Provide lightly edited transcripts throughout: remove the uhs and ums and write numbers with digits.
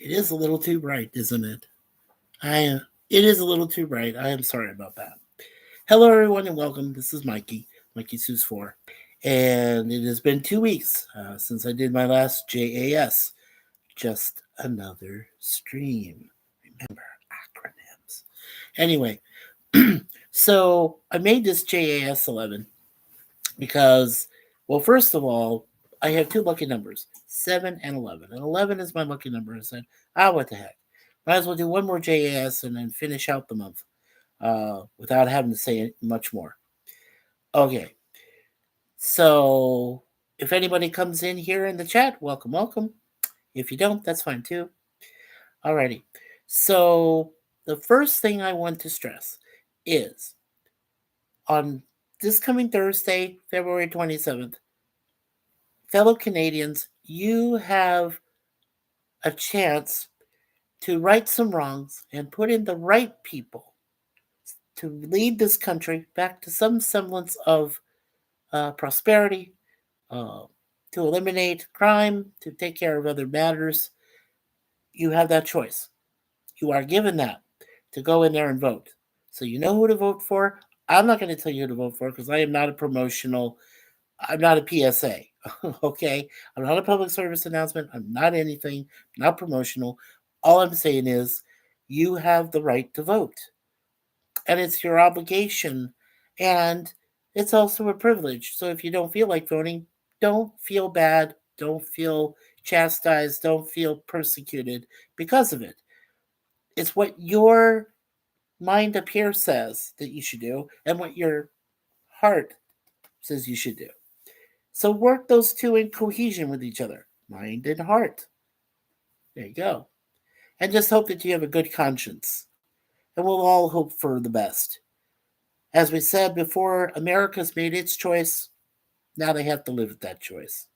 It is a little too bright, isn't it? I it is a little too bright. I am sorry about that. Hello, everyone, and welcome. This is MikeySuzeFour, and it has been 2 weeks since I did my last JAS. Just another stream. Remember acronyms. Anyway, so I made this JAS 11 because, well, first of all, I have two lucky numbers, 7 and 11. And 11 is my lucky number. I said, what the heck? Might as well do one more JAS and then finish out the month without having to say much more. Okay, so if anybody comes in here in the chat, welcome, welcome. If you don't, that's fine too. Alrighty, so the first thing I want to stress is on this coming Thursday, February 27th, fellow Canadians, you have a chance to right some wrongs and put in the right people to lead this country back to some semblance of prosperity, uh, to eliminate crime, to take care of other matters. You have that choice. You are given that to go in there and vote. So you know who to vote for. I'm not going to tell you who to vote for because I am not a promotional, I'm not a PSA. Okay? I'm not a public service announcement. I'm not anything, I'm not promotional. All I'm saying is you have the right to vote. And it's your obligation. And it's also a privilege. So if you don't feel like voting, don't feel bad. Don't feel chastised. Don't feel persecuted because of it. It's what your mind up here says that you should do and what your heart says you should do. So work those two in cohesion with each other, mind and heart. There you go. And just hope that you have a good conscience. And we'll all hope for the best. As we said before, America's made its choice. Now they have to live with that choice.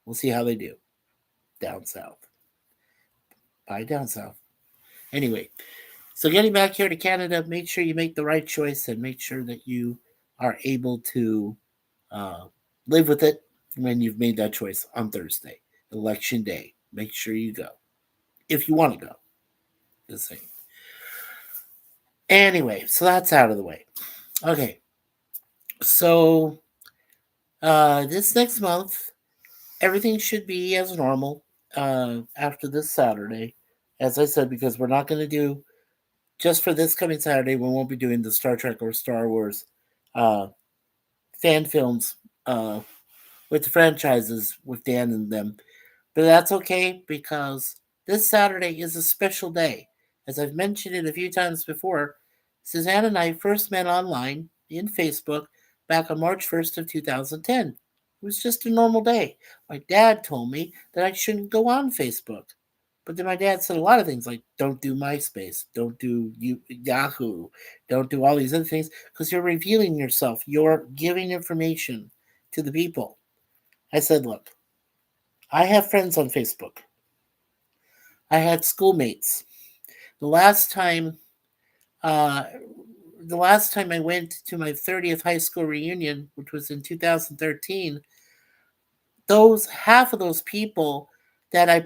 We'll see how they do. Down south. Bye, down south. Anyway, so getting back here to Canada, make sure you make the right choice and make sure that you are able to live with it when you've made that choice on Thursday, Election Day. Make sure you go. If you want to go. Just saying. Anyway, so that's out of the way. Okay. So this next month, everything should be as normal after this Saturday. As I said, because we're not going to do, just for this coming Saturday, we won't be doing the Star Trek or Star Wars fan films with the franchises with Dan and them. But that's okay because this Saturday is a special day. As I've mentioned it a few times before, Suzanne and I first met online in Facebook back on March 1st of 2010. It was just a normal day. My dad told me that I shouldn't go on Facebook. But then my dad said a lot of things like don't do MySpace, don't do Yahoo, don't do all these other things because you're revealing yourself. You're giving information to the people. I said, look, I have friends on Facebook. I had schoolmates. The last time uh, I went to my 30th high school reunion, which was in 2013, those half of those people that I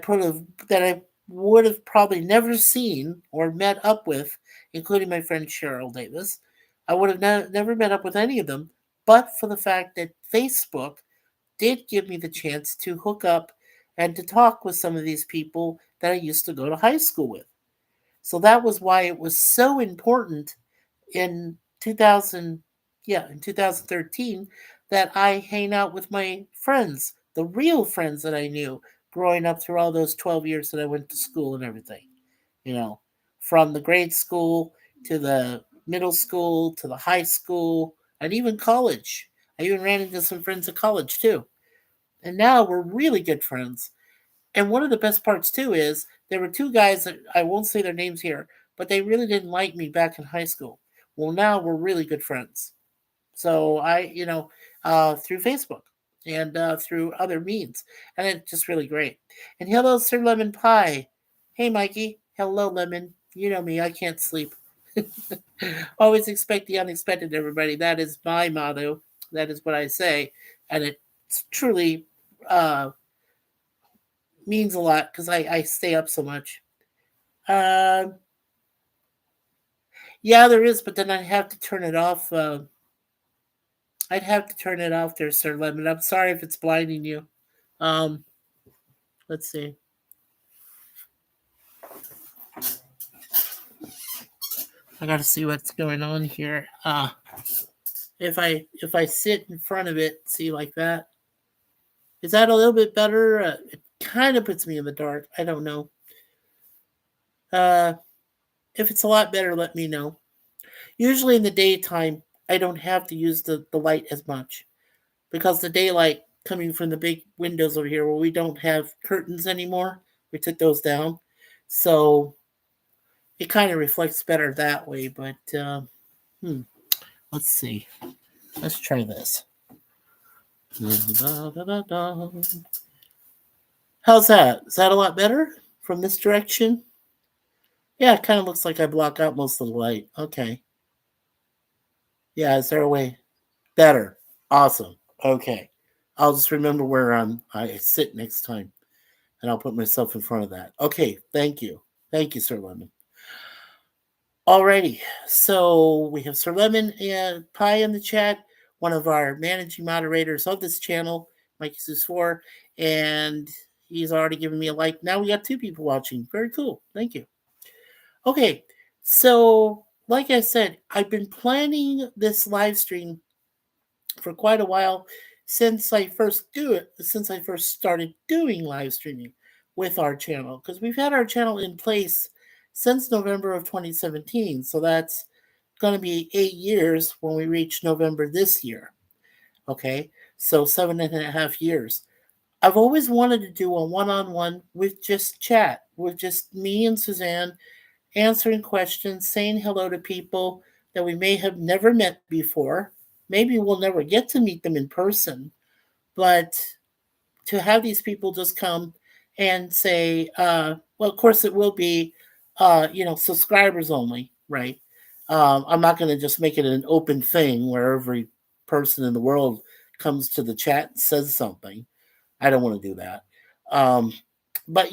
would have probably never seen or met up with, including my friend Cheryl Davis, I would have never met up with any of them, but for the fact that Facebook did give me the chance to hook up and to talk with some of these people that I used to go to high school with. So that was why it was so important in 2013 that I hang out with my friends, the real friends that I knew growing up through all those 12 years that I went to school and everything. You know, from the grade school to the middle school to the high school and even college. I even ran into some friends at college too. And now we're really good friends. And one of the best parts too is there were two guys that I won't say their names here, but they really didn't like me back in high school. Well, now we're really good friends. So through Facebook and through other means, and it's just really great. And hello, Sir Lemon Pie. Hey, Mikey. Hello, Lemon. You know me. I can't sleep. Always expect the unexpected, everybody. That is my motto. That is what I say, and it's truly means a lot because I stay up so much. Uh, yeah, there is, but then I'd have to turn it off. I'd have to turn it off there, Sir Lemon. I'm sorry if it's blinding you. Um, let's see. I gotta see what's going on here. If I sit in front of it, see like that. Is that a little bit better? It kind of puts me in the dark. I don't know. Uh, if it's a lot better, let me know. Usually in the daytime, I don't have to use the light as much because the daylight coming from the big windows over here where we don't have curtains anymore, we took those down. So it kind of reflects better that way. But hmm, let's see. Let's try this. How's that? Is that a lot better from this direction? Yeah, it kind of looks like I block out most of the light. Okay. Yeah, is there a way? Better. Awesome. Okay. I'll just remember where I sit next time and I'll put myself in front of that. Okay. Thank you. Thank you, Sir Lemon. Alrighty. So we have Sir Lemon and Pie in the chat, one of our managing moderators of this channel, MikeySuzeFour, and he's already given me a like. Now we got 2 people watching. Very cool. Thank you. Okay. So, like I said, I've been planning this live stream for quite a while since I first started doing live streaming with our channel because we've had our channel in place since November of 2017. So that's going to be 8 years when we reach November this year. Okay, so 7.5 years. I've always wanted to do a one-on-one with just chat, with just me and Suzanne answering questions, saying hello to people that we may have never met before. Maybe we'll never get to meet them in person, but to have these people just come and say, well, of course, it will be, subscribers only, right? I'm not going to just make it an open thing where every person in the world comes to the chat and says something. I don't want to do that. Um, but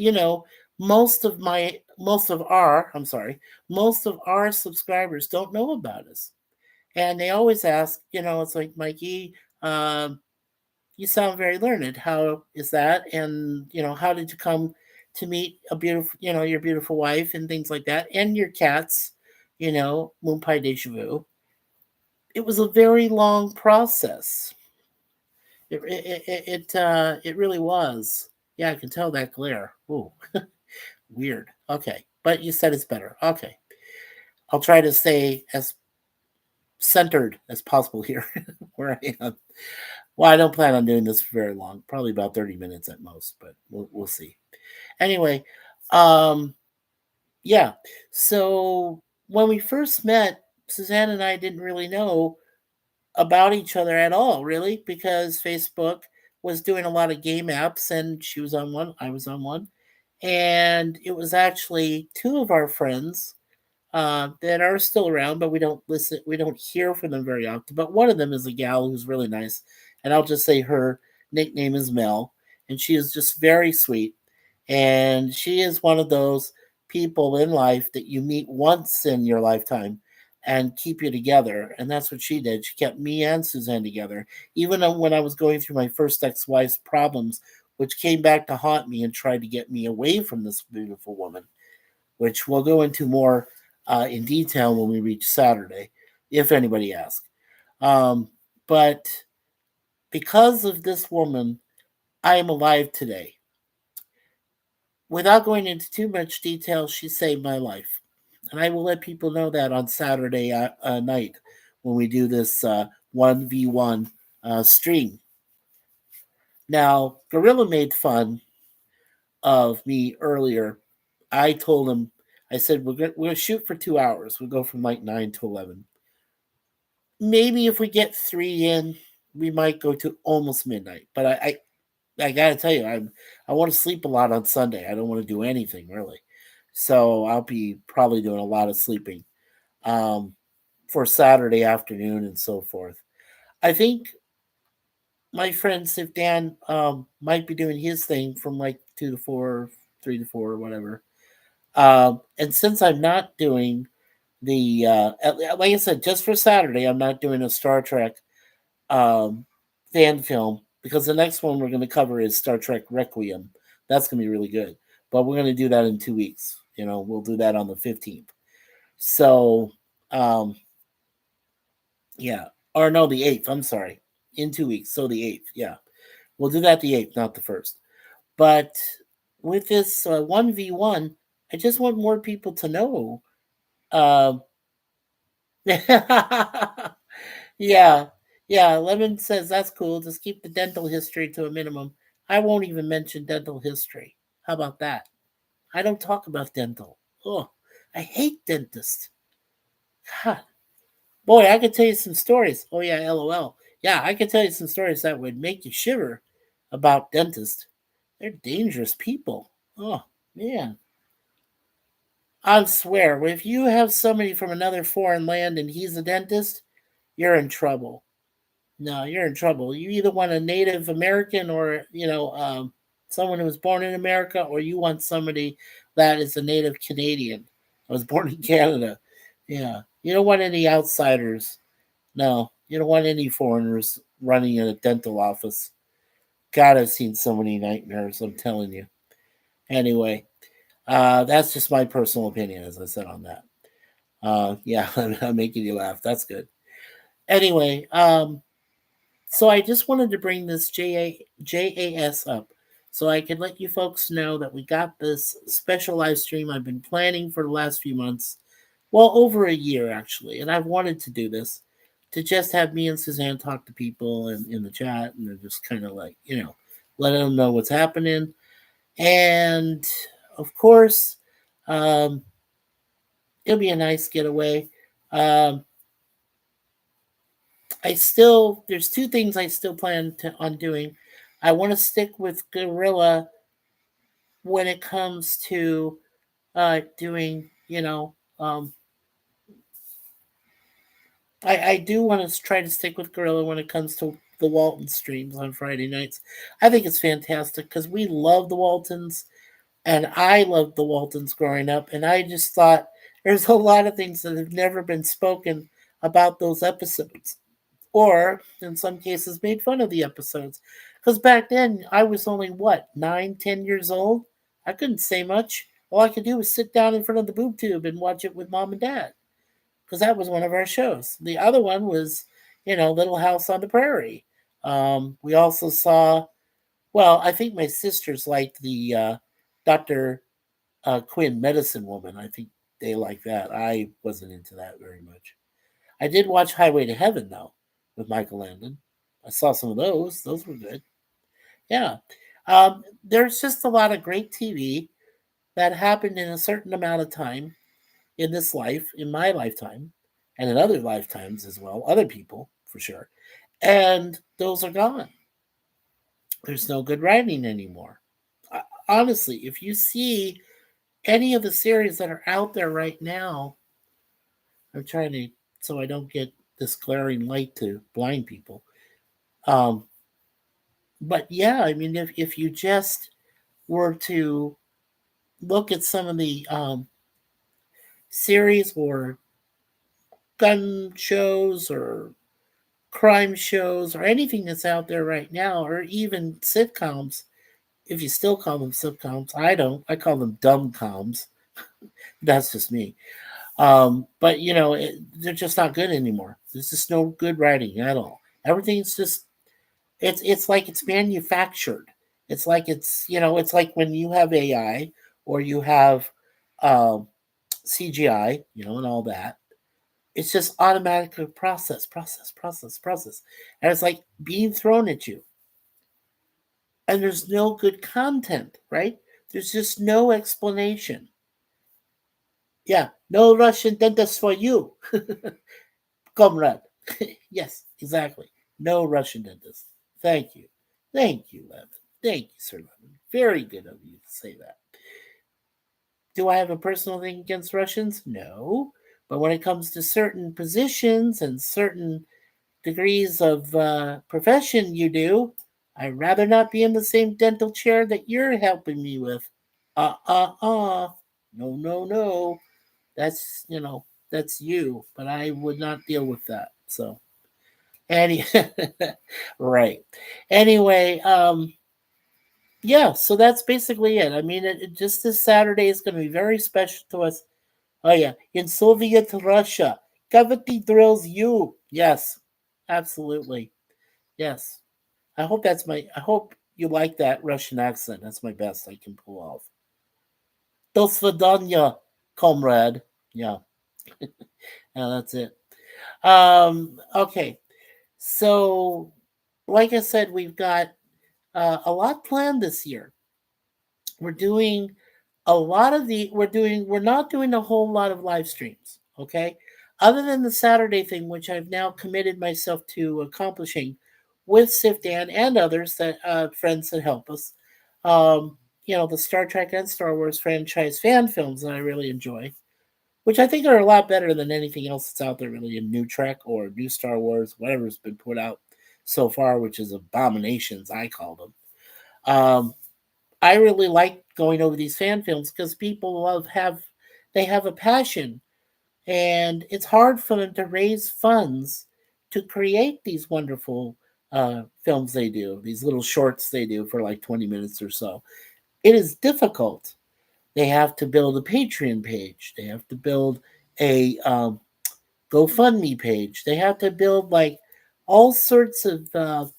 most of our subscribers don't know about us, and they always ask, it's like, Mikey, um, you sound very learned. How is that? And how did you come to meet a beautiful, your beautiful wife and things like that, and your cats, Moon Pie Deja Vu. It was a very long process. It really was. Yeah, I can tell that glare. Ooh, weird. Okay, but you said it's better. Okay, I'll try to stay as centered as possible here where I am. Well, I don't plan on doing this for very long. Probably about 30 minutes at most, but we'll see. Anyway, um, yeah. So when we first met, Suzanne and I didn't really know about each other at all, really, because Facebook was doing a lot of game apps, and she was on one, I was on one, and it was actually 2 of our friends that are still around, but we don't hear from them very often. But one of them is a gal who's really nice, and I'll just say her nickname is Mel, and she is just very sweet, and she is one of those people in life that you meet once in your lifetime and keep you together. And that's what she did. She kept me and Suzanne together, even when I was going through my first ex-wife's problems, which came back to haunt me and tried to get me away from this beautiful woman, which we'll go into more in detail when we reach Saturday, if anybody asks. But because of this woman, I am alive today. Without going into too much detail, she saved my life. And I will let people know that on Saturday night when we do this 1v1 stream. Now, Gorilla made fun of me earlier. I told him, I said, we're going to shoot for 2 hours. We'll go from like 9 to 11. Maybe if we get 3 in, we might go to almost midnight. But I gotta tell you, I want to sleep a lot on Sunday. I don't want to do anything really, so I'll be probably doing a lot of sleeping um, for Saturday afternoon and so forth. I think my friends, if Dan might be doing his thing from like 2 to 4, 3 to 4, or whatever. And since I'm not doing the like I said, just for Saturday, I'm not doing a Star Trek um, fan film because the next one we're going to cover is Star Trek Requiem. That's going to be really good. But we're going to do that in 2 weeks. We'll do that on the 15th. So, um, yeah. Or no, the 8th. I'm sorry. In 2 weeks. So the 8th. Yeah. We'll do that the 8th, not the 1st. But with this 1v1, I just want more people to know. Um, yeah. Yeah. Lemon says that's cool. Just keep the dental history to a minimum. I won't even mention dental history. How about that? I don't talk about dental. Oh, I hate dentists. God. Boy, I could tell you some stories. Oh, yeah, LOL. Yeah, I could tell you some stories that would make you shiver about dentists. They're dangerous people. Oh, man. I swear, if you have somebody from another foreign land and he's a dentist, you're in trouble. No, you're in trouble. You either want a Native American or, someone who was born in America, or you want somebody that is a Native Canadian. I was born in Canada. Yeah. You don't want any outsiders. No, you don't want any foreigners running in a dental office. God, I've seen so many nightmares, I'm telling you. Anyway, that's just my personal opinion, as I said on that. Yeah, I'm making you laugh. That's good. Anyway, so I just wanted to bring this JAS up so I could let you folks know that we got this special live stream I've been planning for the last few months. Well, over a year actually, and I've wanted to do this to just have me and Suzanne talk to people in the chat and just kind of like let them know what's happening. And of course, um, it'll be a nice getaway. Um, there's two things I still plan on doing. I want to stick with Gorilla when it comes to doing, I do want to try to stick with Gorilla when it comes to the Walton streams on Friday nights. I think it's fantastic because we love the Waltons, and I loved the Waltons growing up, and I just thought there's a lot of things that have never been spoken about those episodes, or in some cases made fun of the episodes. Because back then I was only what 9, 10 years old. I couldn't say much. All I could do was sit down in front of the boob tube and watch it with mom and dad because that was one of our shows. The other one was, Little House on the Prairie. We also saw, well, I think my sisters liked the Dr. Quinn Medicine Woman. I think they liked that. I wasn't into that very much. I did watch Highway to Heaven, though, with Michael Landon. I saw some of those. Those were good. Yeah. There's just a lot of great TV that happened in a certain amount of time in this life, in my lifetime, and in other lifetimes as well, other people for sure. And those are gone. There's no good writing anymore. Honestly, if you see any of the series that are out there right now, I'm trying to, so I don't get this glaring light to blind people. Um, but yeah, I mean, if you just were to look at some of the series or gun shows or crime shows or anything that's out there right now, or even sitcoms, if you still call them sitcoms, I don't. I call them dumb coms. That's just me. But they're just not good anymore. There's just no good writing at all. Everything's just it's like it's manufactured. It's like it's like when you have AI or you have um, CGI, and all that. It's just automatically process, and it's like being thrown at you. And there's no good content, right? There's just no explanation. Yeah, no Russian dentist for you, comrade. Yes, exactly. No Russian dentist. Thank you. Thank you, Lemon. Thank you, Sir Lemon. Very good of you to say that. Do I have a personal thing against Russians? No. But when it comes to certain positions and certain degrees of profession you do, I'd rather not be in the same dental chair that you're helping me with. No, no, no. That's, that's you, but I would not deal with that. So, any, right. Anyway, yeah, so that's basically it. I mean, just this Saturday is going to be very special to us. Oh, yeah. In Soviet Russia, cavity drills you. Yes, absolutely. Yes. I hope you like that Russian accent. That's my best I can pull off. Do svidanya, comrade. Yeah, yeah, that's it. Okay. So, like I said, we've got a lot planned this year. We're doing we're not doing a whole lot of live streams, okay? Other than the Saturday thing, which I've now committed myself to accomplishing with Sifdan and others that friends that help us. Um, the Star Trek and Star Wars franchise fan films that I really enjoy, which I think are a lot better than anything else that's out there really in New Trek or New Star Wars, whatever's been put out so far, which is abominations, I call them. I really like going over these fan films because people they have a passion, and it's hard for them to raise funds to create these wonderful films they do, these little shorts they do for like 20 minutes or so. It is difficult. They have to build a Patreon page. They have to build a GoFundMe page. They have to build like all sorts of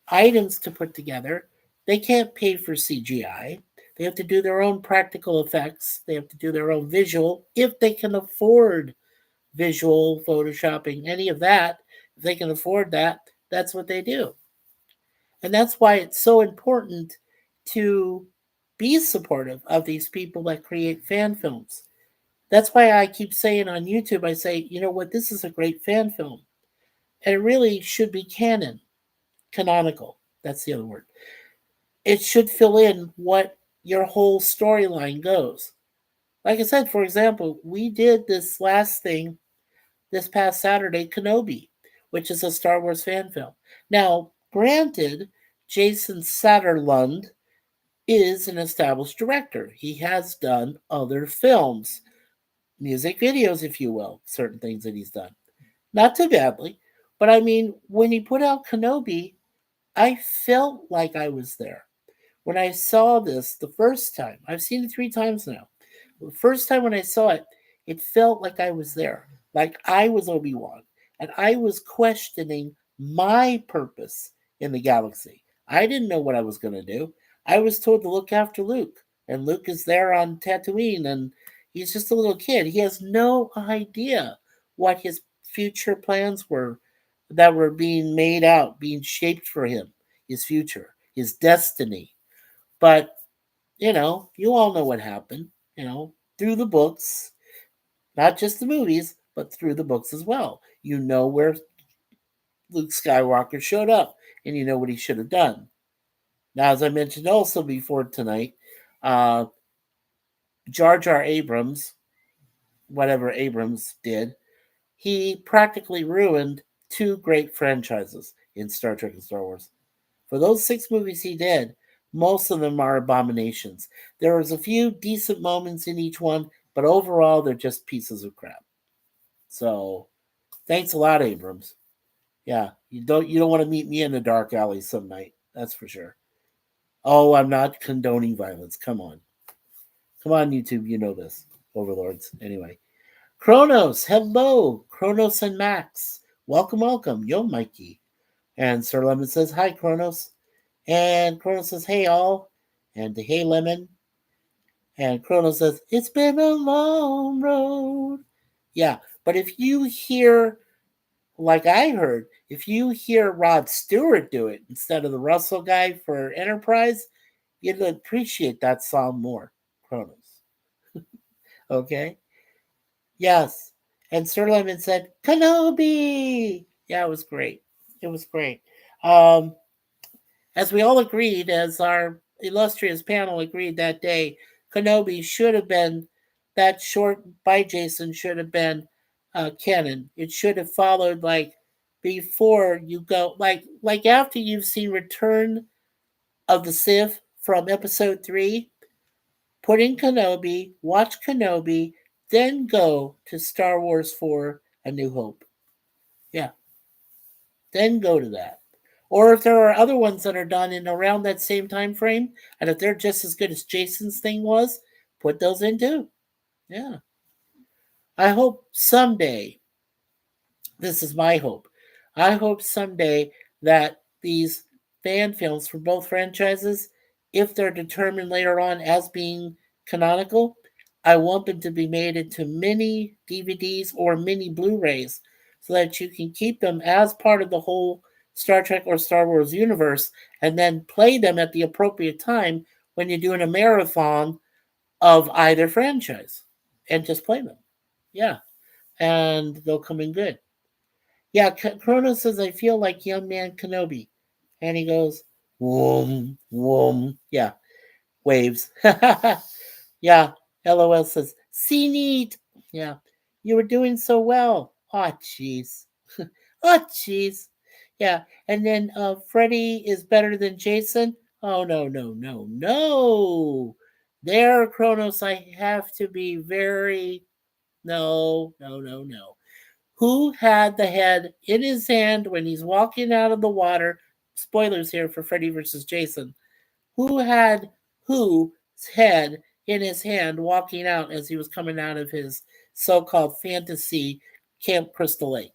items to put together. They can't pay for CGI. They have to do their own practical effects. They have to do their own visual if they can afford visual photoshopping, any of that. If they can afford that, that's what they do. And that's why it's so important to be supportive of these people that create fan films. That's why I keep saying on YouTube, I say, you know what, this is a great fan film. And it really should be canonical. That's the other word. It should fill in what your whole storyline goes. Like I said, for example, we did this last thing this past Saturday, Kenobi, which is a Star Wars fan film. Now, granted, Jason Satterlund is an established director. He has done other films, music videos, if you will, certain things that he's done. Not too badly, but I mean, when he put out Kenobi, I felt like I was there. When I saw this the first time, I've seen it 3 times now. The first time when I saw it, it felt like I was there, like I was Obi-Wan, and I was questioning my purpose in the galaxy. I didn't know what I was going to do. I was told to look after Luke, and Luke is there on Tatooine, and he's just a little kid. He has no idea what his future plans were that were being made out, being shaped for him, his future, his destiny. But, you all know what happened, through the books, not just the movies, but through the books as well. You know where Luke Skywalker showed up, and you know what he should have done. Now, as I mentioned also before tonight, uh, Jar Jar Abrams, whatever Abrams did, he practically ruined 2 great franchises in Star Trek and Star Wars. For those 6 movies he did, most of them are abominations. There was a few decent moments in each one, but overall they're just pieces of crap. So, thanks a lot, Abrams. Yeah, you don't want to meet me in the dark alley some night. That's for sure. Oh, I'm not condoning violence. Come on, YouTube. You know this, overlords. Anyway, Kronos. Hello, Kronos and Max. Welcome, welcome. Yo, Mikey. And Sir Lemon says hi, Kronos. And Kronos says, hey, all. And hey, Lemon. And Kronos says, it's been a long road. Yeah, but if you hear, like I heard, if you hear Rod Stewart do it instead of the Russell guy for Enterprise, you'd appreciate that song more, Kronos. Okay? Yes. And Sir Lemon said, Kenobi! Yeah, it was great. It was great. Um, As we all agreed, as our illustrious panel agreed that day, Kenobi should have been, that short by Jason should have been canon. It should have followed, like, before you go, like after you've seen Return of the Sith from Episode 3, put in Kenobi, watch Kenobi, then go to Star Wars 4: A New Hope. Yeah, then go to that. Or if there are other ones that are done in around that same time frame, and if they're just as good as Jason's thing was, put those in too. Yeah. I hope someday, this is my hope, I hope someday that these fan films for both franchises, if they're determined later on as being canonical, I want them to be made into mini DVDs or mini Blu-rays so that you can keep them as part of the whole Star Trek or Star Wars universe and then play them at the appropriate time when you're doing a marathon of either franchise and just play them. Yeah, and they'll come in good. Yeah, Kronos says, I feel like young man Kenobi. And he goes, whoom, whoom. Yeah, waves. Yeah, LOL says, see neat. Yeah, you were doing so well. Oh, jeez. Oh, jeez. Yeah, and then Freddy is better than Jason. Oh, no, no, no, no. There, Kronos, I have to be very. No, no, no, no. Who had the head in his hand when he's walking out of the water? Spoilers here for Freddy versus Jason. Who had whose head in his hand walking out as he was coming out of his so called fantasy Camp Crystal Lake?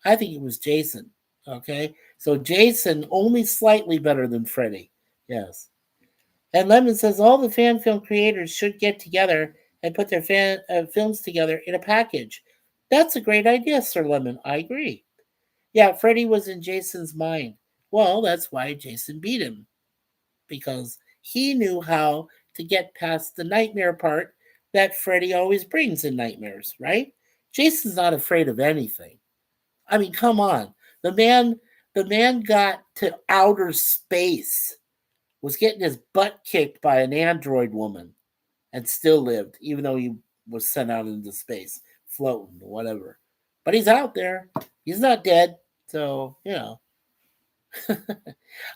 I think it was Jason. Okay. So Jason only slightly better than Freddy. Yes. And Lemon says all the fan film creators should get together and put their films together in a package. That's a great idea, Sir Lemon. I agree. Yeah, Freddy was in Jason's mind. Well, that's why Jason beat him, because he knew how to get past the nightmare part that Freddy always brings in nightmares, right? Jason's not afraid of anything. I mean, come on. The man the man got to outer space, was getting his butt kicked by an android woman, and still lived, even though he was sent out into space, floating or whatever. But he's out there. He's not dead. So,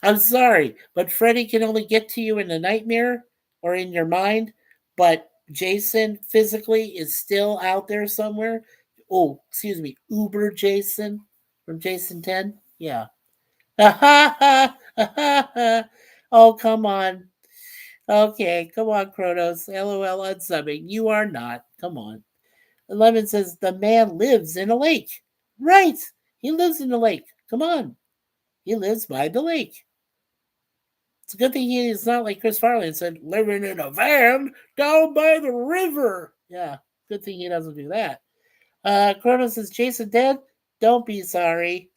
I'm sorry, but Freddy can only get to you in a nightmare or in your mind, but Jason physically is still out there somewhere. Oh, excuse me, Uber Jason from Jason 10? Yeah. Oh, come on. Okay, come on, Kronos. LOL unsubbing. You are not. Come on. Lemon says the man lives in a lake. Right. He lives in the lake. Come on. He lives by the lake. It's a good thing he is not like Chris Farley and said, living in a van down by the river. Yeah, good thing he doesn't do that. Kronos says, Jason dead? Don't be sorry.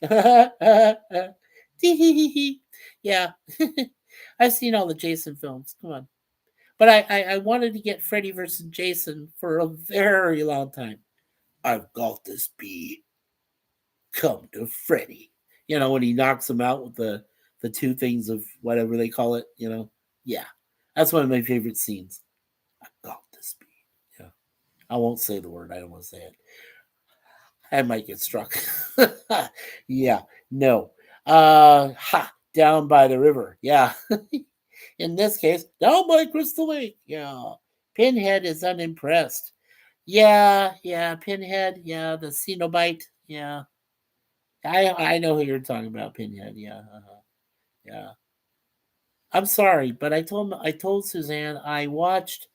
Yeah. I've seen all the Jason films. Come on. But I wanted to get Freddy versus Jason for a very long time. I've got this beat. Come to Freddy. When he knocks him out with the two things of whatever they call it. Yeah. That's one of my favorite scenes. I've got this beat. Yeah. I won't say the word. I don't want to say it. I might get struck. Yeah. No. Down by the river. Yeah. In this case, down by Crystal Lake. Yeah. Pinhead is unimpressed. Yeah, Pinhead. Yeah, the Cenobite. Yeah. I know who you're talking about, Pinhead. Yeah. Yeah. I'm sorry, but I told Suzanne I watched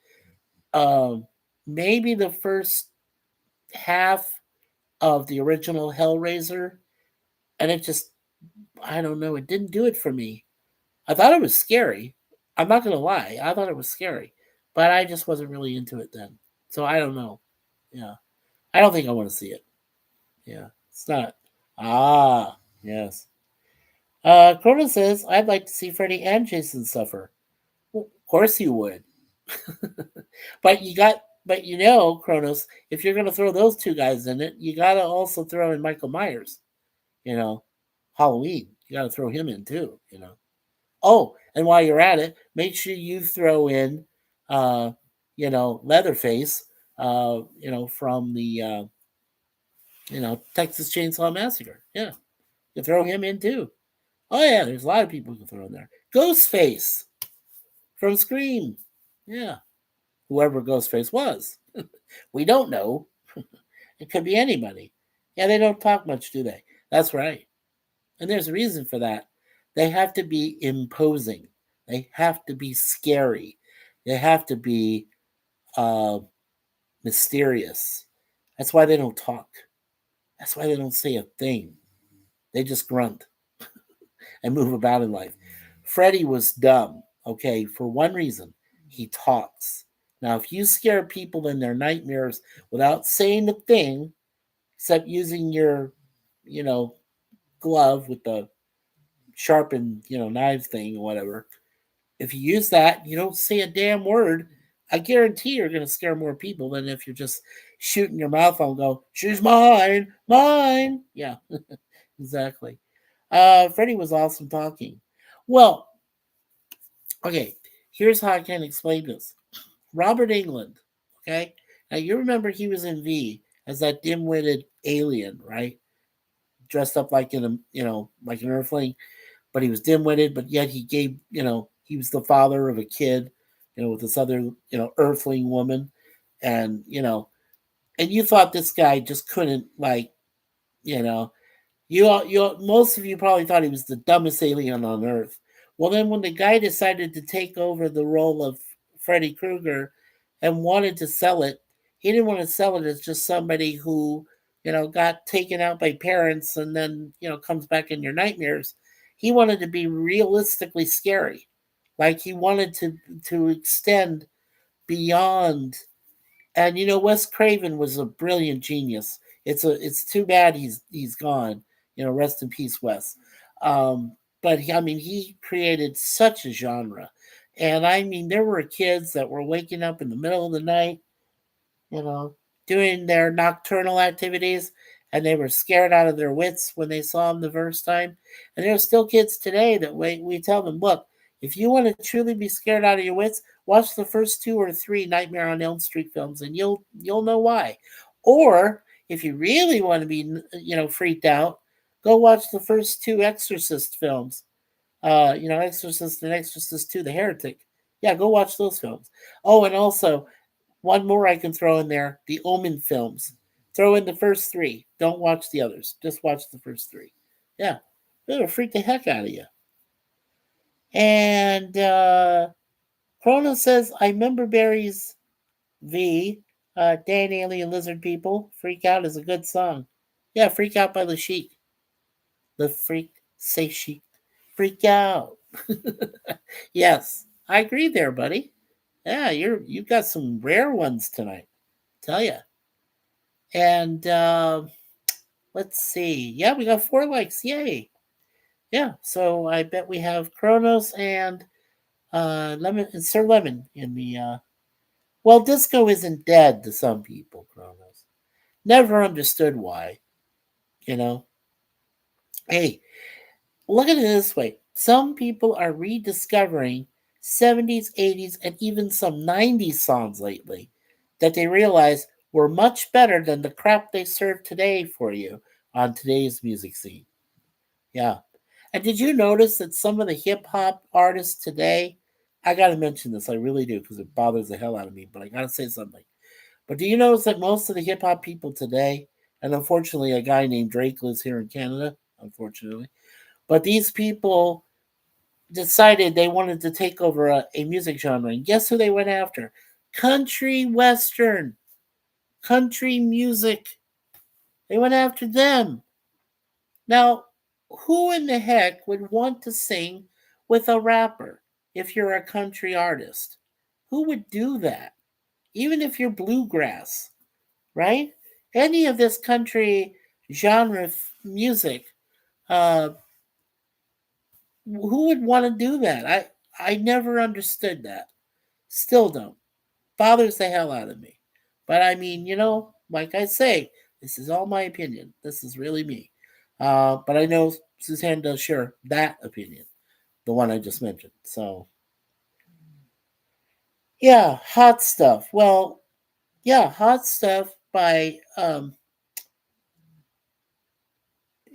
um maybe the first half of the original Hellraiser, and it just, I don't know, it didn't do it for me. I thought it was scary. I'm not gonna lie, I thought it was scary, but I just wasn't really into it then. So I don't know. Yeah, I don't think I want to see it. Yeah, it's not. Ah, yes. Corona says I'd like to see Freddy and Jason suffer. Well, of course you would. But Kronos, if you're gonna throw those two guys in it, you gotta also throw in Michael Myers. You know, Halloween. You gotta throw him in too. Oh, and while you're at it, make sure you throw in, Leatherface. From the Texas Chainsaw Massacre. Yeah, You throw him in too. Oh yeah, there's a lot of people you can throw in there. Ghostface from Scream. Yeah, whoever Ghostface was. We don't know. It could be anybody. Yeah, they don't talk much, do they? That's right. And there's a reason for that. They have to be imposing. They have to be scary. They have to be uh, mysterious. That's why they don't talk. That's why they don't say a thing. They just grunt and move about in life. Freddy was dumb, okay, for one reason. He talks. Now, if you scare people in their nightmares without saying a thing, except using your, you know, glove with the sharpened, knife thing or whatever, if you use that, you don't say a damn word, I guarantee you're going to scare more people than if you're just shooting your mouth on and go, she's mine, mine. Yeah, exactly. Freddie was awesome talking. Well, okay, here's how I can explain this. Robert England, okay? Now you remember he was in V as that dim-witted alien, right? Dressed up like like an earthling, but he was dim-witted, but yet he gave, he was the father of a kid, with this other, earthling woman. And, and you thought this guy just couldn't, like, you know, most of you probably thought he was the dumbest alien on earth. Well, then when the guy decided to take over the role of Freddy Krueger and wanted to sell it, he didn't want to sell it as just somebody who, got taken out by parents and then, comes back in your nightmares. He wanted to be realistically scary. Like he wanted to extend beyond. And Wes Craven was a brilliant genius. It's too bad he's gone. Rest in peace, Wes. Um, but he created such a genre, and there were kids that were waking up in the middle of the night, you know, doing their nocturnal activities, and they were scared out of their wits when they saw him the first time. And there are still kids today that we tell them, look, if you want to truly be scared out of your wits, watch the first 2 or 3 Nightmare on Elm Street films, and you'll know why. Or if you really want to be freaked out, go watch the first 2 Exorcist films. Exorcist and Exorcist 2, The Heretic. Yeah, go watch those films. Oh, and also one more I can throw in there: the Omen films. Throw in the first 3. Don't watch the others. Just watch the first 3. Yeah, it'll freak the heck out of you. And Chrono says, I remember Barry's V. Dan Alien Lizard People. Freak Out is a good song. Yeah, Freak Out by the Sheik. The Freak Say Sheik. Freak Out. Yes, I agree there, buddy. Yeah, you've got some rare ones tonight. Tell ya. And let's see. Yeah, we got 4 likes. Yay. Yeah, so I bet we have Kronos and Lemon and Sir Lemon in the well, disco isn't dead to some people, Kronos. Never understood why, you know. Hey, look at it this way. Some people are rediscovering 70s, 80s, and even some 90s songs lately that they realize were much better than the crap they serve today for you on today's music scene. Yeah. And did you notice that some of the hip hop artists today, I got to mention this, I really do, because it bothers the hell out of me, but I got to say something. But do you notice that most of the hip hop people today, and unfortunately, a guy named Drake lives here in Canada, unfortunately, but these people decided they wanted to take over a music genre. And guess who they went after? Country Western, country music. They went after them. Now, who in the heck would want to sing with a rapper if you're a country artist? Who would do that? Even if you're bluegrass, right? Any of this country genre music, uh, who would want to do that? I never understood that. Still don't. Bothers the hell out of me. But like I say, this is all my opinion. This is really me. But I know Suzanne does share that opinion, the one I just mentioned. So, yeah, hot stuff. Well, yeah, hot stuff by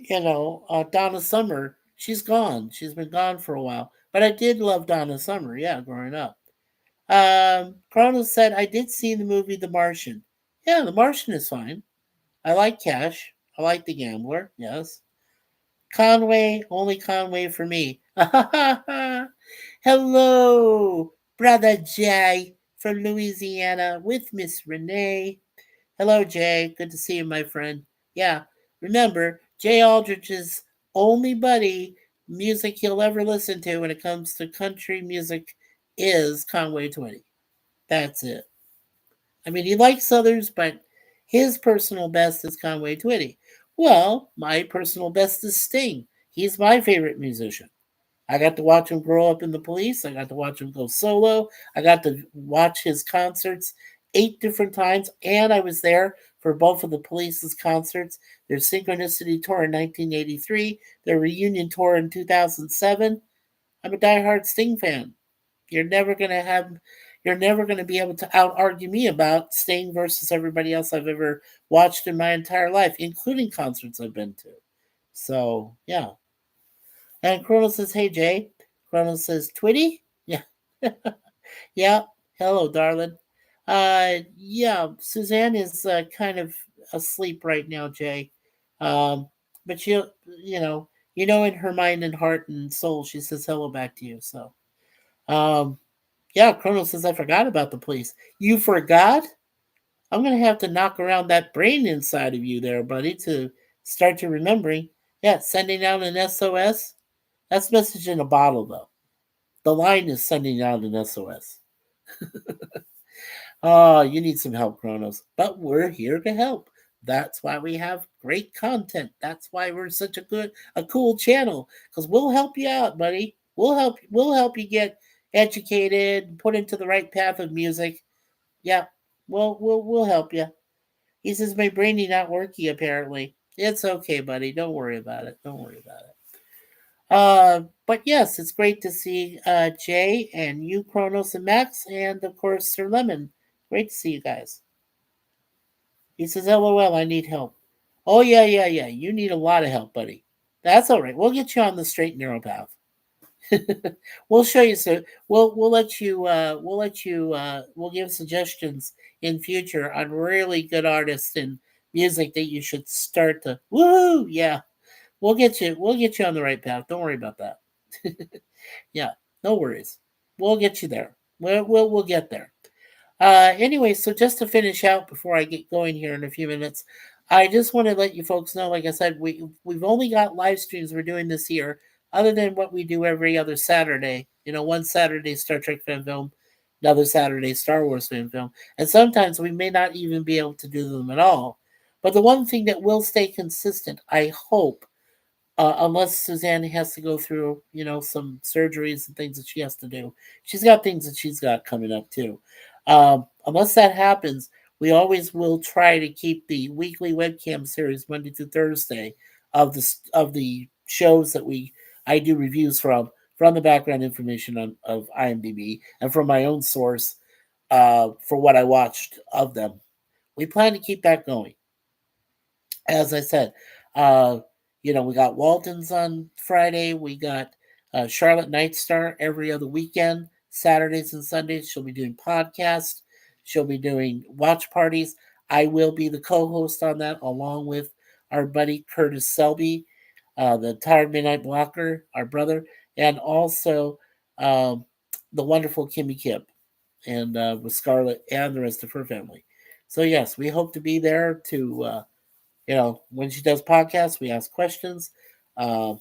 Donna Summer, she's gone. She's been gone for a while. But I did love Donna Summer, yeah, growing up. Kronos said, I did see the movie The Martian. Yeah, The Martian is fine. I like Cash. I like The Gambler, yes. Conway, only Conway for me. Hello, Brother Jay from Louisiana with Miss Renee. Hello, Jay. Good to see you, my friend. Yeah, remember, Jay Aldrich's only music he'll ever listen to when it comes to country music is Conway Twitty. That's it. I mean, he likes others, but his personal best is Conway Twitty. Well, my personal best is Sting. He's my favorite musician. I got to watch him grow up in the Police. I got to watch him go solo. I got to watch his concerts 8 different times, and I was there for both of the Police's concerts. Their Synchronicity tour in 1983, their reunion tour in 2007. I'm a diehard Sting fan. You're never gonna have, you're never gonna be able to out argue me about Sting versus everybody else I've ever watched in my entire life, including concerts I've been to. So yeah, and Chrono says, "Hey Jay." Chrono says, "Twitty." Yeah, yeah. Hello, darling. Yeah. Suzanne is kind of asleep right now, Jay. But in her mind and heart and soul, she says hello back to you. So, um, yeah. Chrono says, "I forgot about the police." You forgot? I'm gonna have to knock around that brain inside of you, there, buddy, to start you remembering. Yeah, sending out an SOS. That's message in a bottle, though. The line is sending out an SOS. Oh, you need some help, Kronos. But we're here to help. That's why we have great content. That's why we're such a cool channel. Because we'll help you out, buddy. We'll help you get educated, put into the right path of music. Yeah, we'll help you. He says my brainy not working apparently. It's okay, buddy. Don't worry about it. Don't worry about it. But yes, it's great to see Jay and you, Kronos and Max, and of course Sir Lemon. Great to see you guys. He says, "LOL, I need help." Oh yeah, yeah, yeah. You need a lot of help, buddy. That's all right. We'll get you on the straight and narrow path. We'll show you. So we'll give suggestions in future on really good artists and music that you should start to. Woo! Yeah, we'll get you on the right path. Don't worry about that. Yeah, no worries. We'll get you there. We'll get there. Anyway, so just to finish out before I get going here in a few minutes, I just want to let you folks know. Like I said, we've only got live streams we're doing this year, other than what we do every other Saturday. One Saturday Star Trek fan film, another Saturday Star Wars fan film, and sometimes we may not even be able to do them at all. But the one thing that will stay consistent, I hope, unless Suzanne has to go through, some surgeries and things that she has to do. She's got things that she's got coming up too. Unless that happens, we always will try to keep the weekly webcam series Monday through Thursday of the shows that I do reviews from the background information of IMDb and from my own source for what I watched of them. We plan to keep that going. As I said, uh, we got Walton's on Friday. We got Charlotte Nightstar every other weekend, Saturdays and Sundays. She'll be doing podcasts. She'll be doing watch parties. I will be the co-host on that, along with our buddy Curtis Selby, the Tired Midnight Blocker, our brother, and also um, the wonderful Kimmy Kip, and with Scarlett and the rest of her family. So yes, we hope to be there to when she does podcasts, we ask questions. Uh,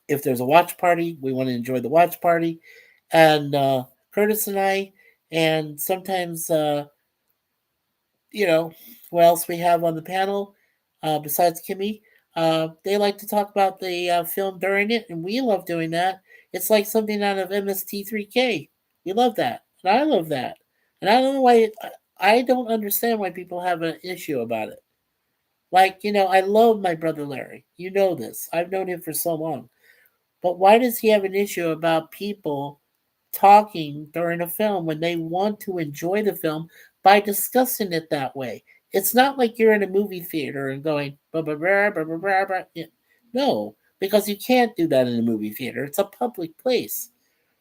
if there's a watch party, we want to enjoy the watch party. And Curtis and I, and sometimes, you know, what else we have on the panel besides Kimmy, they like to talk about the film during it, and we love doing that. It's like something out of MST3K. We love that, and I love that. And I don't know why. I don't understand why people have an issue about it. Like, I love my brother Larry. You know this. I've known him for so long. But why does he have an issue about people talking during a film when they want to enjoy the film by discussing it that way? It's not like you're in a movie theater and going, blah, blah, blah, blah, blah, blah, blah. Yeah. No, because you can't do that in a movie theater. It's a public place.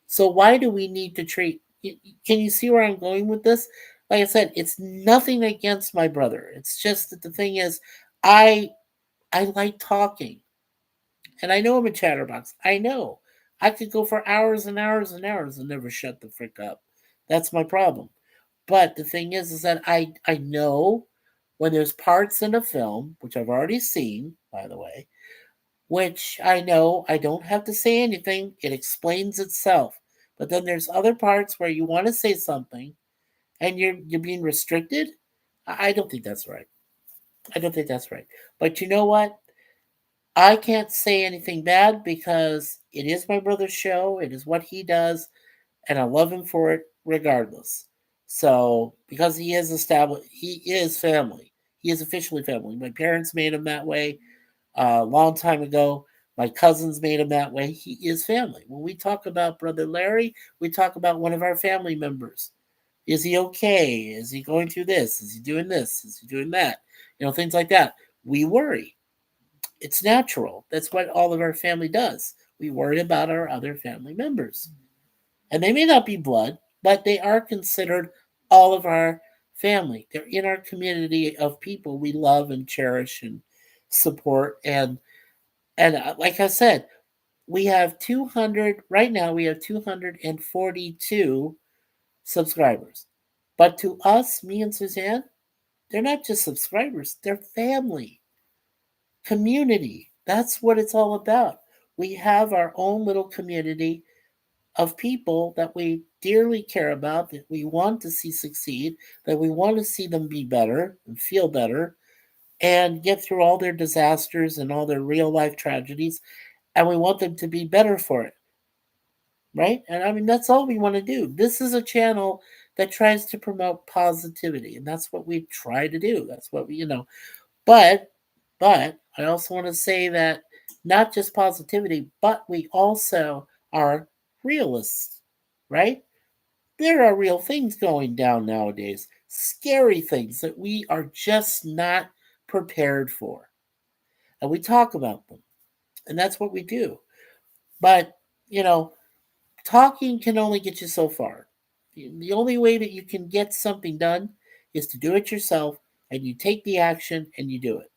So why do we need to treat? Can you see where I'm going with this? Like I said, it's nothing against my brother. It's just that the thing is, I I like talking, and I know I'm a chatterbox. I know I could go for hours and hours and hours and never shut the frick up. That's my problem. But the thing is that I know when there's parts in a film which I've already seen, by the way, which I know I don't have to say anything. It explains itself. But then there's other parts where you want to say something and you're being restricted. I don't think that's right. I don't think that's right. But you know what? I can't say anything bad because it is my brother's show. It is what he does, and I love him for it regardless. So because he is established, he is family. He is officially family. My parents made him that way a long time ago. My cousins made him that way. He is family. When we talk about Brother Larry, we talk about one of our family members. Is he okay? Is he going through this? Is he doing this? Is he doing that? Things like that. We worry. It's natural. That's what all of our family does. We worry about our other family members. And they may not be blood, but they are considered all of our family. They're in our community of people we love and cherish and support. And like I said, we have 200 right now. We have 242 subscribers. But to us, me and Suzanne, they're not just subscribers; they're family, community. That's what it's all about. We have our own little community of people that we dearly care about, that we want to see succeed, that we want to see them be better and feel better and get through all their disasters and all their real life tragedies. And we want them to be better for it, right? And I mean, that's all we want to do. This is a channel that tries to promote positivity, and that's what we try to do. That's what we. But, but I also want to say that not just positivity, but we also are realists, right? There are real things going down nowadays, scary things that we are just not prepared for. And we talk about them, and that's what we do. But, you know, talking can only get you so far. The only way that you can get something done is to do it yourself, and you take the action and you do it.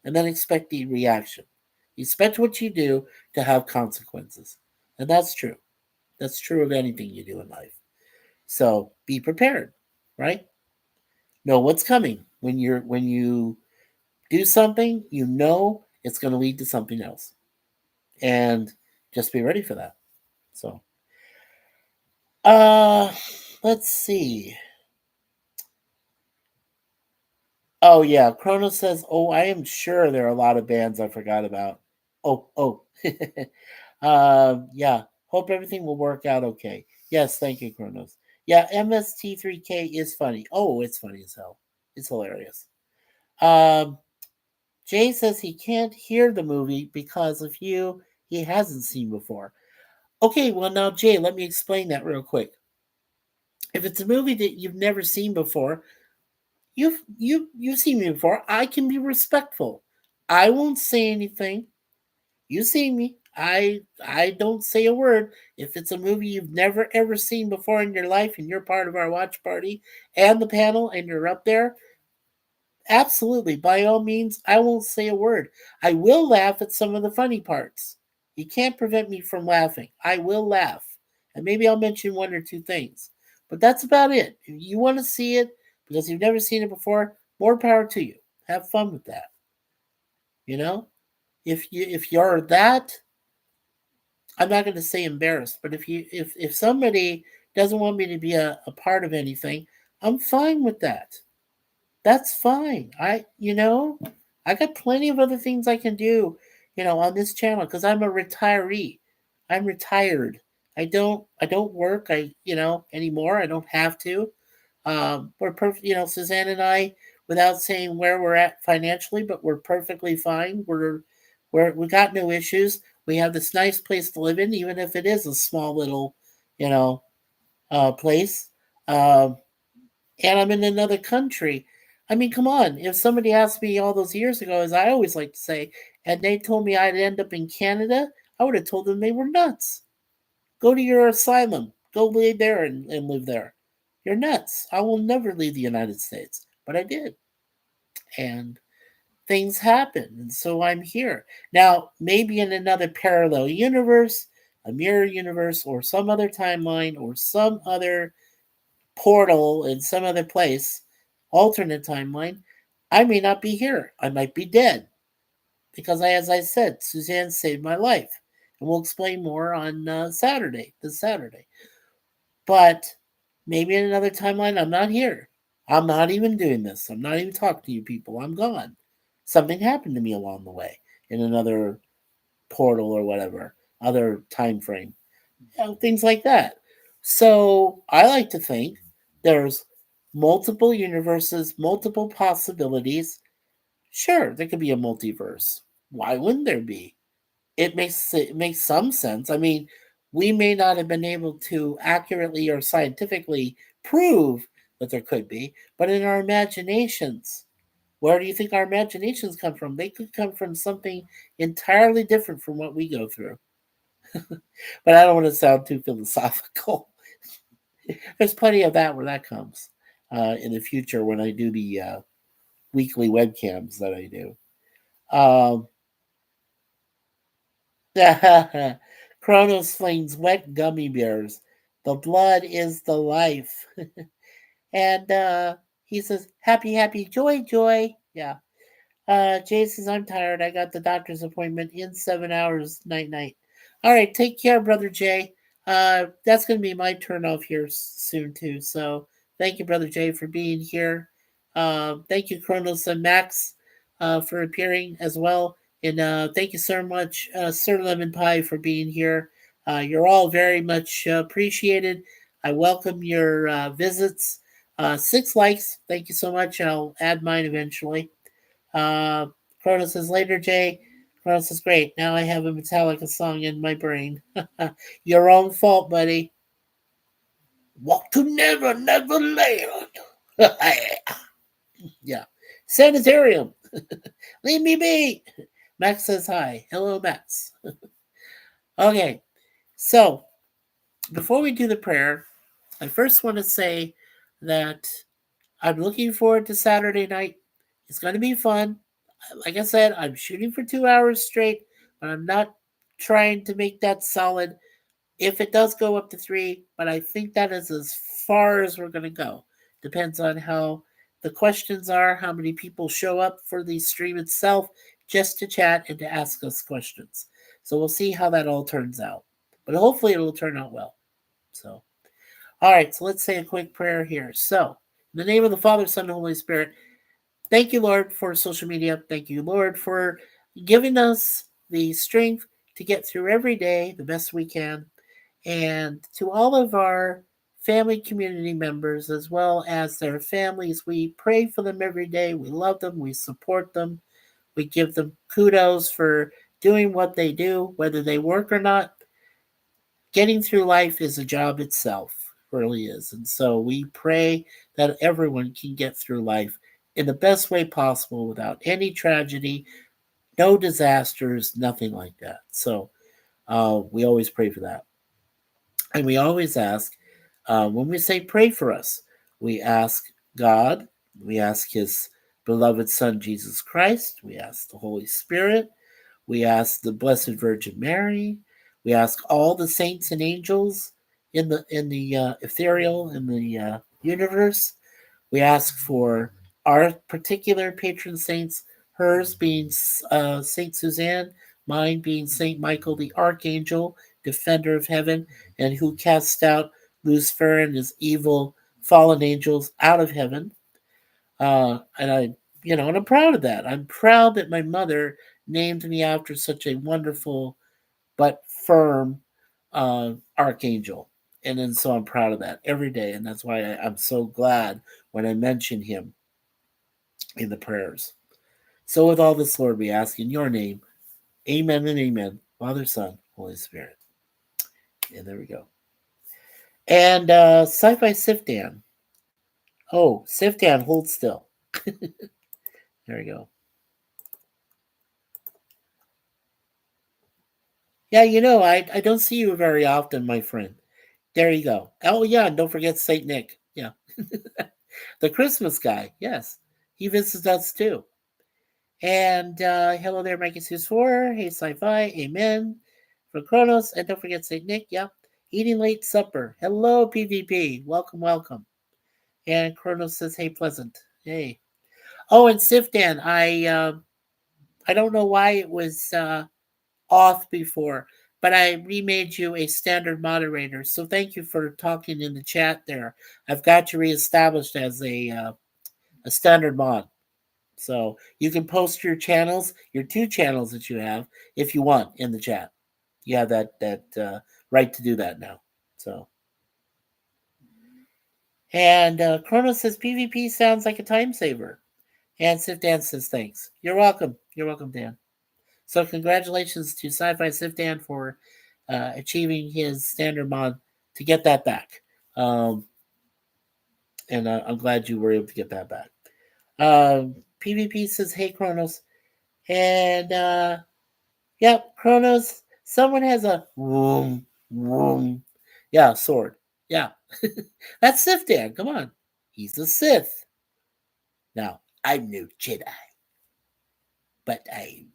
And then expect the reaction. You expect what you do to have consequences. And that's true. That's true of anything you do in life. So be prepared, right? Know what's coming. When you do something, you know it's going to lead to something else. And just be ready for that. So uh let's see. Oh yeah, Chrono says, "Oh, I am sure there are a lot of bands I forgot about." Oh. Yeah. Hope everything will work out okay. Yes, thank you, Chronos. Yeah, MST3K is funny. Oh, it's funny as hell. It's hilarious. Um, Jay says he can't hear the movie because of you he hasn't seen before. Okay, well now Jay, let me explain that real quick. If it's a movie that you've never seen before, you've seen me before. I can be respectful. I won't say anything. You see me. I don't say a word. If it's a movie you've never ever seen before in your life and you're part of our watch party and the panel and you're up there, absolutely. By all means, I won't say a word. I will laugh at some of the funny parts. You can't prevent me from laughing. I will laugh. And maybe I'll mention one or two things. But that's about it. If you want to see it because you've never seen it before, more power to you. Have fun with that. You know? If you're that, I'm not going to say embarrassed, but if somebody doesn't want me to be a part of anything, I'm fine with that. That's fine. I got plenty of other things I can do, on this channel because I'm a retiree. I'm retired. I don't work. Anymore. I don't have to. We're perfect. Suzanne and I, without saying where we're at financially, but we're perfectly fine. We got no issues. We have this nice place to live in, even if it is a small little, you know, place. Um, and I'm in another country. I mean, come on. If somebody asked me all those years ago, as I always like to say, and they told me I'd end up in Canada, I would have told them they were nuts. Go to your asylum. Go live there and live there. You're nuts. I will never leave the United States. But I did. And things happen. And so I'm here. Now, maybe in another parallel universe, a mirror universe, or some other timeline, or some other portal in some other place, alternate timeline, I may not be here. I might be dead. Because as I said, Suzanne saved my life. And we'll explain more on this Saturday. But maybe in another timeline, I'm not here. I'm not even doing this. I'm not even talking to you people. I'm gone. Something happened to me along the way in another portal or whatever, other time frame, things like that. So I like to think there's multiple universes, multiple possibilities. Sure, there could be a multiverse. Why wouldn't there be? It makes some sense. I mean, we may not have been able to accurately or scientifically prove that there could be, but in our imaginations, where do you think our imaginations come from? They could come from something entirely different from what we go through. But I don't want to sound too philosophical. There's plenty of that where that comes in the future when I do the weekly webcams that I do. Um, Kronos flings wet gummy bears. The blood is the life. And he says, happy, happy, joy, joy. Yeah. Jay says, I'm tired. I got the doctor's appointment in 7 hours. Night, night. All right. Take care, Brother Jay. That's going to be my turn off here soon, too. So thank you, Brother Jay, for being here. Thank you, Kronos and Max, for appearing as well. And thank you so much, Sir Lemon Pie, for being here. You're all very much appreciated. I welcome your visits. 6 likes. Thank you so much. I'll add mine eventually. Uh, Cronus says later, Jay. Cronus says great. Now I have a Metallica song in my brain. Your own fault, buddy. Walk to Never, Never Land. Yeah. Sanitarium. Leave me be. Max says hi. Hello, Max. Okay. So, before we do the prayer, I first want to say that I'm looking forward to Saturday night. It's going to be fun. Like I said, I'm shooting for 2 hours straight, but I'm not trying to make that solid. If it does go up to three, but I think that is as far as we're going to go. Depends on how the questions are, how many people show up for the stream itself, just to chat and to ask us questions. So we'll see how that all turns out. But hopefully it'll turn out well. So, all right, so let's say a quick prayer here. So, in the name of the Father, Son, and Holy Spirit, thank you, Lord, for social media. Thank you, Lord, for giving us the strength to get through every day the best we can. And to all of our family community members, as well as their families, we pray for them every day. We love them. We support them. We give them kudos for doing what they do, whether they work or not. Getting through life is a job itself, really is. And so we pray that everyone can get through life in the best way possible without any tragedy, no disasters, nothing like that. So we always pray for that. And we always ask, when we say pray for us, we ask God, we ask His beloved Son, Jesus Christ, we ask the Holy Spirit, we ask the Blessed Virgin Mary. We ask all the saints and angels in the ethereal in the universe. We ask for our particular patron saints, hers being Saint Suzanne, mine being Saint Michael the Archangel, defender of heaven, and who casts out Lucifer and his evil fallen angels out of heaven. And and I'm proud of that. I'm proud that my mother named me after such a wonderful but firm archangel. And then so I'm proud of that every day. And that's why I'm so glad when I mention him in the prayers. So with all this, Lord, we ask in your name, amen and amen. Father, Son, Holy Spirit. And there we go. And Sci-Fi Sifdan. Oh, Sifdan, hold still. There we go. Yeah, I don't see you very often, my friend. There you go. Oh, yeah, and don't forget St. Nick. Yeah. The Christmas guy. Yes. He visits us too. And hello there, MikeySuzeFour. Hey, Sci-Fi. Amen. For Kronos. And don't forget St. Nick. Yeah. Eating late supper. Hello, PvP. Welcome, welcome. And Kronos says, hey, pleasant. Hey. Oh, and Sifdan, I don't know why it was off before, but I remade you a standard moderator. So thank you for talking in the chat there. I've got you reestablished as a standard mod. So you can post your channels, your two channels that you have, if you want, in the chat. You have that right to do that now. So, and Chronos says PvP sounds like a time saver. And Sif Dan says thanks. You're welcome. You're welcome, Dan. So congratulations to Sci-Fi Sif Dan for achieving his standard mod to get that back. And I'm glad you were able to get that back. PvP says, hey, Chronos. And yep, Chronos. Someone has a whoom, whoom. Yeah, sword. Yeah. That's Sith Dan. Come on. He's a Sith. Now, I'm no Jedi, but I'm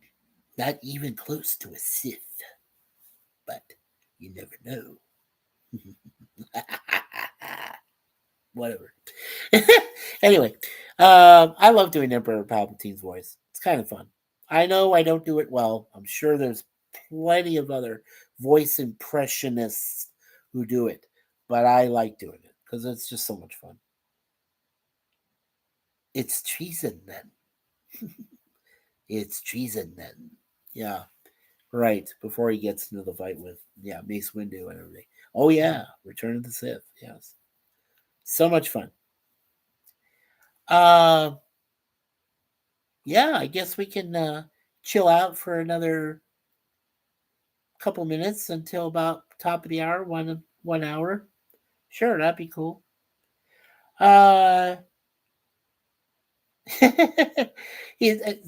not even close to a Sith. But you never know. Whatever. Anyway, I love doing Emperor Palpatine's voice. It's kind of fun. I know I don't do it well. I'm sure there's plenty of other voice impressionists who do it, but I like doing it because it's just so much fun. It's treason then. It's treason then. Yeah, right. Before he gets into the fight with Mace Windu and everything. Oh yeah, Return of the Sith. Yes, so much fun. Uh, yeah, I guess we can chill out for another couple minutes until about top of the hour, 1 hour. Sure, that'd be cool.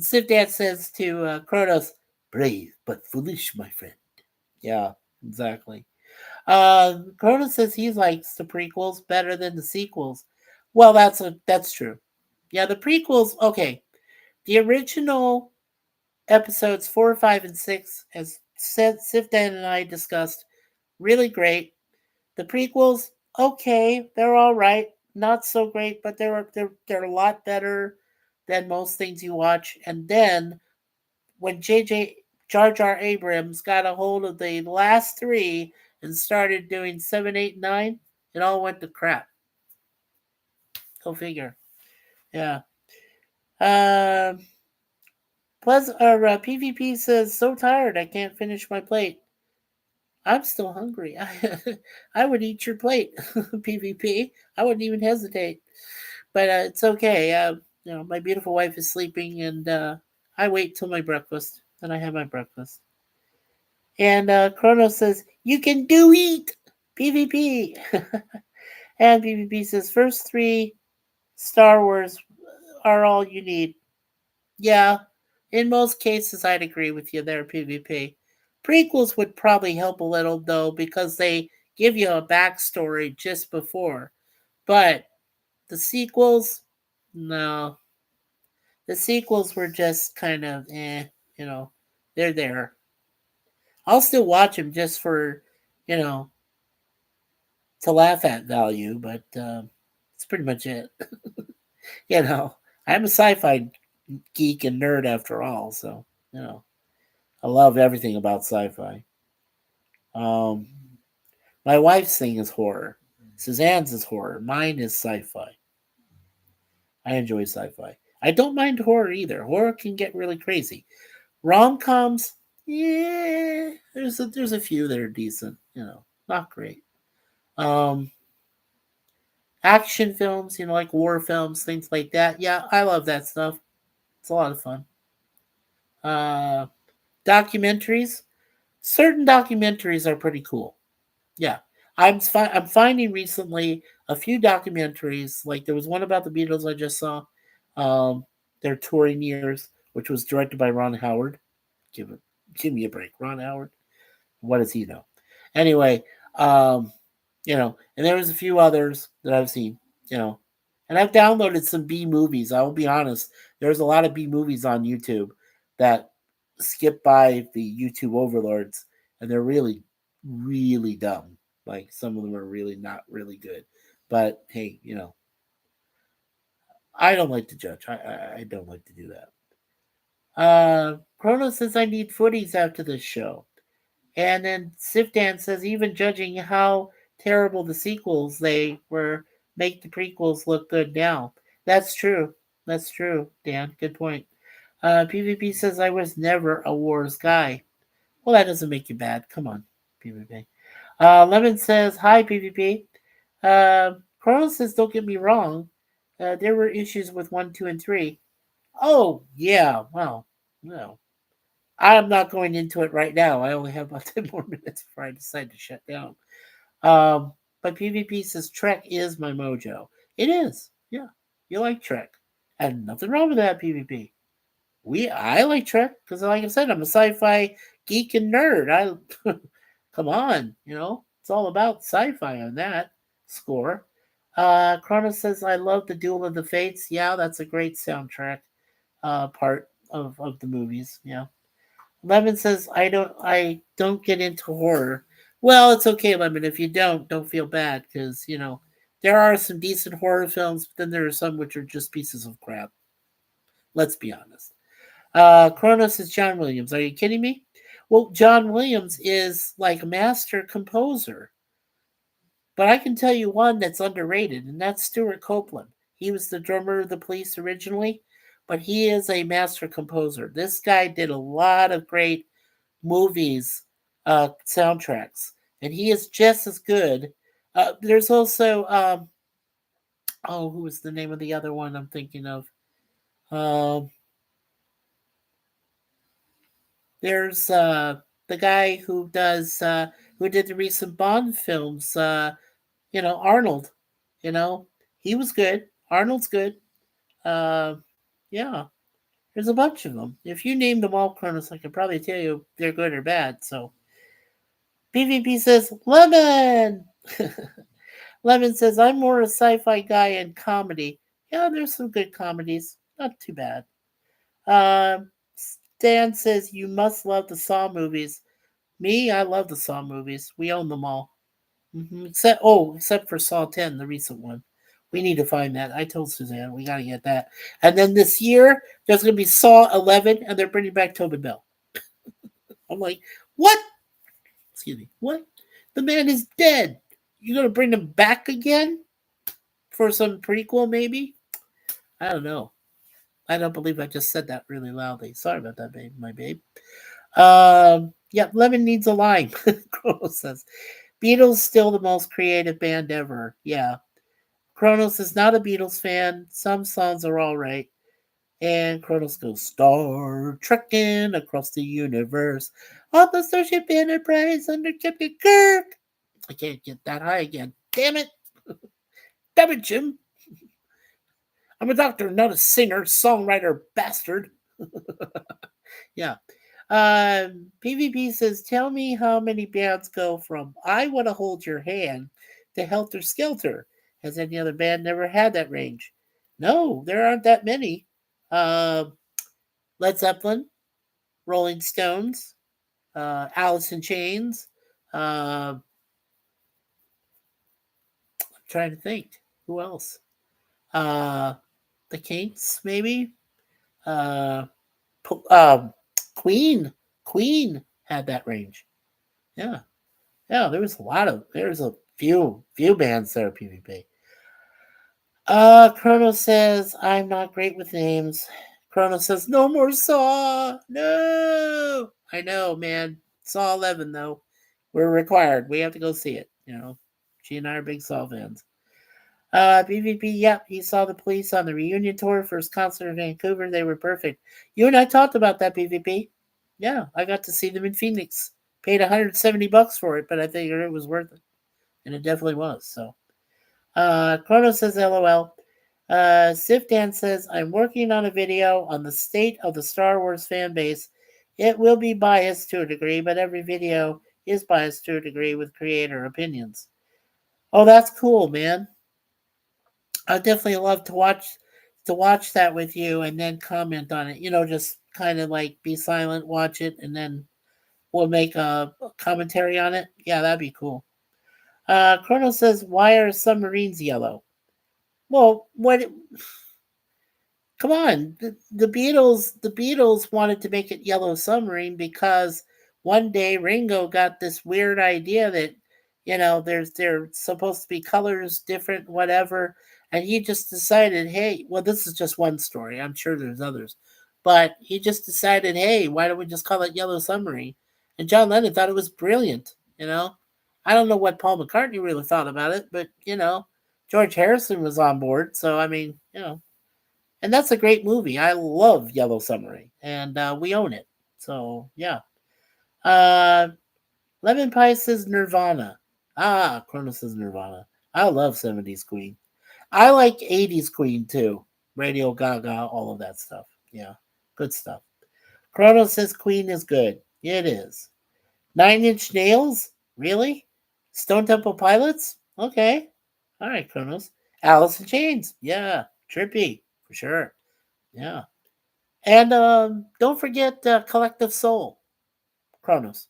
Sif Dad says to Kronos, brave but foolish, my friend. Yeah, exactly. Kronos says he likes the prequels better than the sequels. Well, that's true. Yeah, the prequels. Okay, the original episodes 4, 5, and 6, as Sifdan and I discussed, really great. The prequels, okay, they're all right, not so great, but they're a lot better than most things you watch. And then when Jar Jar Abrams got a hold of the last three and started doing 7, 8, 9, it all went to crap. Go figure. Yeah. Plus, our PvP says, so tired I can't finish my plate. I'm still hungry. I would eat your plate, PvP. I wouldn't even hesitate. But it's okay. My beautiful wife is sleeping, and I wait till my breakfast. Then I have my breakfast. And Chronos says, you can do it! PvP! And PvP says, first three Star Wars are all you need. Yeah, in most cases, I'd agree with you there, PvP. Prequels would probably help a little, though, because they give you a backstory just before. But the sequels, no. The sequels were just kind of they're there. I'll still watch them just for, you know, to laugh at value, but that's pretty much it. I'm a sci-fi geek and nerd after all, so I love everything about sci-fi. Um, my wife's thing is horror. Suzanne's is horror. Mine is sci-fi. I enjoy sci-fi. I don't mind horror either. Horror can get really crazy. Rom-coms, yeah, there's a few that are decent. Not great. Um, Action films, like war films, things like that. Yeah, I love that stuff. It's a lot of fun. Uh, Documentaries. Certain documentaries are pretty cool. Yeah, I'm finding recently a few documentaries. Like there was one about the Beatles I just saw. Um, their touring years, which was directed by Ron Howard. Give me a break, Ron Howard. What does he know? Anyway, um, and there was a few others that I've seen, you know, and I've downloaded some B movies. I will be honest. There's a lot of B movies on YouTube that skip by the YouTube overlords, and they're really, really dumb. Like some of them are really not really good. But hey, I don't like to judge. I don't like to do that. Chrono says I need footies after this show. And then Sifdan says even judging how terrible the sequels they were make the prequels look good now. That's true. That's true, Dan. Good point. PvP says I was never a wars guy. Well, that doesn't make you bad. Come on, PvP. Lemon says hi, PvP. Chronos says don't get me wrong. There were issues with 1, 2, and 3. Oh yeah, well, no. I'm not going into it right now. I only have about 10 more minutes before I decide to shut down. But PvP says Trek is my mojo. It is. Yeah. You like Trek. And nothing wrong with that, PvP. I like Trek because, like I said, I'm a sci-fi geek and nerd. Come on, it's all about sci-fi on that score. Kronos says I love the Duel of the Fates. Yeah, that's a great soundtrack part of the movies. Yeah. Lemon says I don't get into horror. Well, it's okay, Lemon. If you don't feel bad because there are some decent horror films, but then there are some which are just pieces of crap. Let's be honest. Kronos is John Williams. Are you kidding me? Well, John Williams is like a master composer. But I can tell you one that's underrated, and that's Stuart Copeland. He was the drummer of the Police originally, but he is a master composer. This guy did a lot of great movies, soundtracks, and he is just as good. There's also who was the name of the other one I'm thinking of? Um, there's the guy who did the recent Bond films. Arnold. You know, he was good. Arnold's good. Uh, yeah, there's a bunch of them. If you name them all, Cronus, I can probably tell you if they're good or bad. So PvP says lemon. Lemon says I'm more a sci-fi guy and comedy. Yeah, there's some good comedies. Not too bad. Stan says you must love the Saw movies. Me, I love the Saw movies. We own them all. Except for Saw 10, the recent one. We need to find that. I told Suzanne we got to get that. And then this year there's going to be Saw 11, and they're bringing back Tobin Bell. I'm like, what? Excuse me, what? The man is dead. You're going to bring him back again for some prequel, maybe? I don't know. I don't believe I just said that really loudly. Sorry about that, babe, my babe. Yeah, Lemon needs a line. Kronos says, Beatles still the most creative band ever. Yeah. Kronos is not a Beatles fan. Some songs are all right. And Kronos goes, Star trekking across the universe on the Starship Enterprise under Captain Kirk. I can't get that high again. Damn it. Damn it, Jim. I'm a doctor, not a singer, songwriter, bastard. Yeah. PvP says, tell me how many bands go from I Want to Hold Your Hand to Helter Skelter. Has any other band never had that range? No, there aren't that many. Uh, Led Zeppelin, Rolling Stones, Alice in Chains. I'm trying to think. Who else? Uh, the Kinks, maybe. Uh, um, Queen. Queen had that range. Yeah. Yeah, there's a few bands there, PvP. Chrono says, I'm not great with names. Chrono says, no more Saw! No! I know, man. Saw 11, though. We're required. We have to go see it. She and I are big Saw fans. PvP, yep, he saw the Police on the reunion tour for his concert in Vancouver. They were perfect. You and I talked about that, PvP. Yeah, I got to see them in Phoenix. Paid $170 for it, but I figured it was worth it. And it definitely was. So, Chrono says LOL. Sif Dan says, I'm working on a video on the state of the Star Wars fan base. It will be biased to a degree, but every video is biased to a degree with creator opinions. Oh, that's cool, man. I'd definitely love to watch that with you and then comment on it. Just kind of like be silent, watch it, and then we'll make a commentary on it. Yeah, that'd be cool. Chrono says, "Why are submarines yellow?" Well, what? Come on, the Beatles wanted to make it Yellow Submarine because one day Ringo got this weird idea that they're supposed to be colors different, whatever, and he just decided, hey, well, this is just one story. I'm sure there's others, but he just decided, hey, why don't we just call it Yellow Submarine? And John Lennon thought it was brilliant. I don't know what Paul McCartney really thought about it, but George Harrison was on board, so I mean, and that's a great movie. I love Yellow Submarine, and we own it. So yeah. Uh, Lemon Pie says Nirvana. Cronus says Nirvana. I love '70s Queen. I like '80s Queen too. Radio Gaga, all of that stuff. Yeah, good stuff. Chronos says Queen is good. It is. Nine Inch Nails? Really? Stone Temple Pilots? Okay. All right, Chronos. Alice in Chains? Yeah. Trippy, for sure. Yeah. And don't forget Collective Soul, Kronos.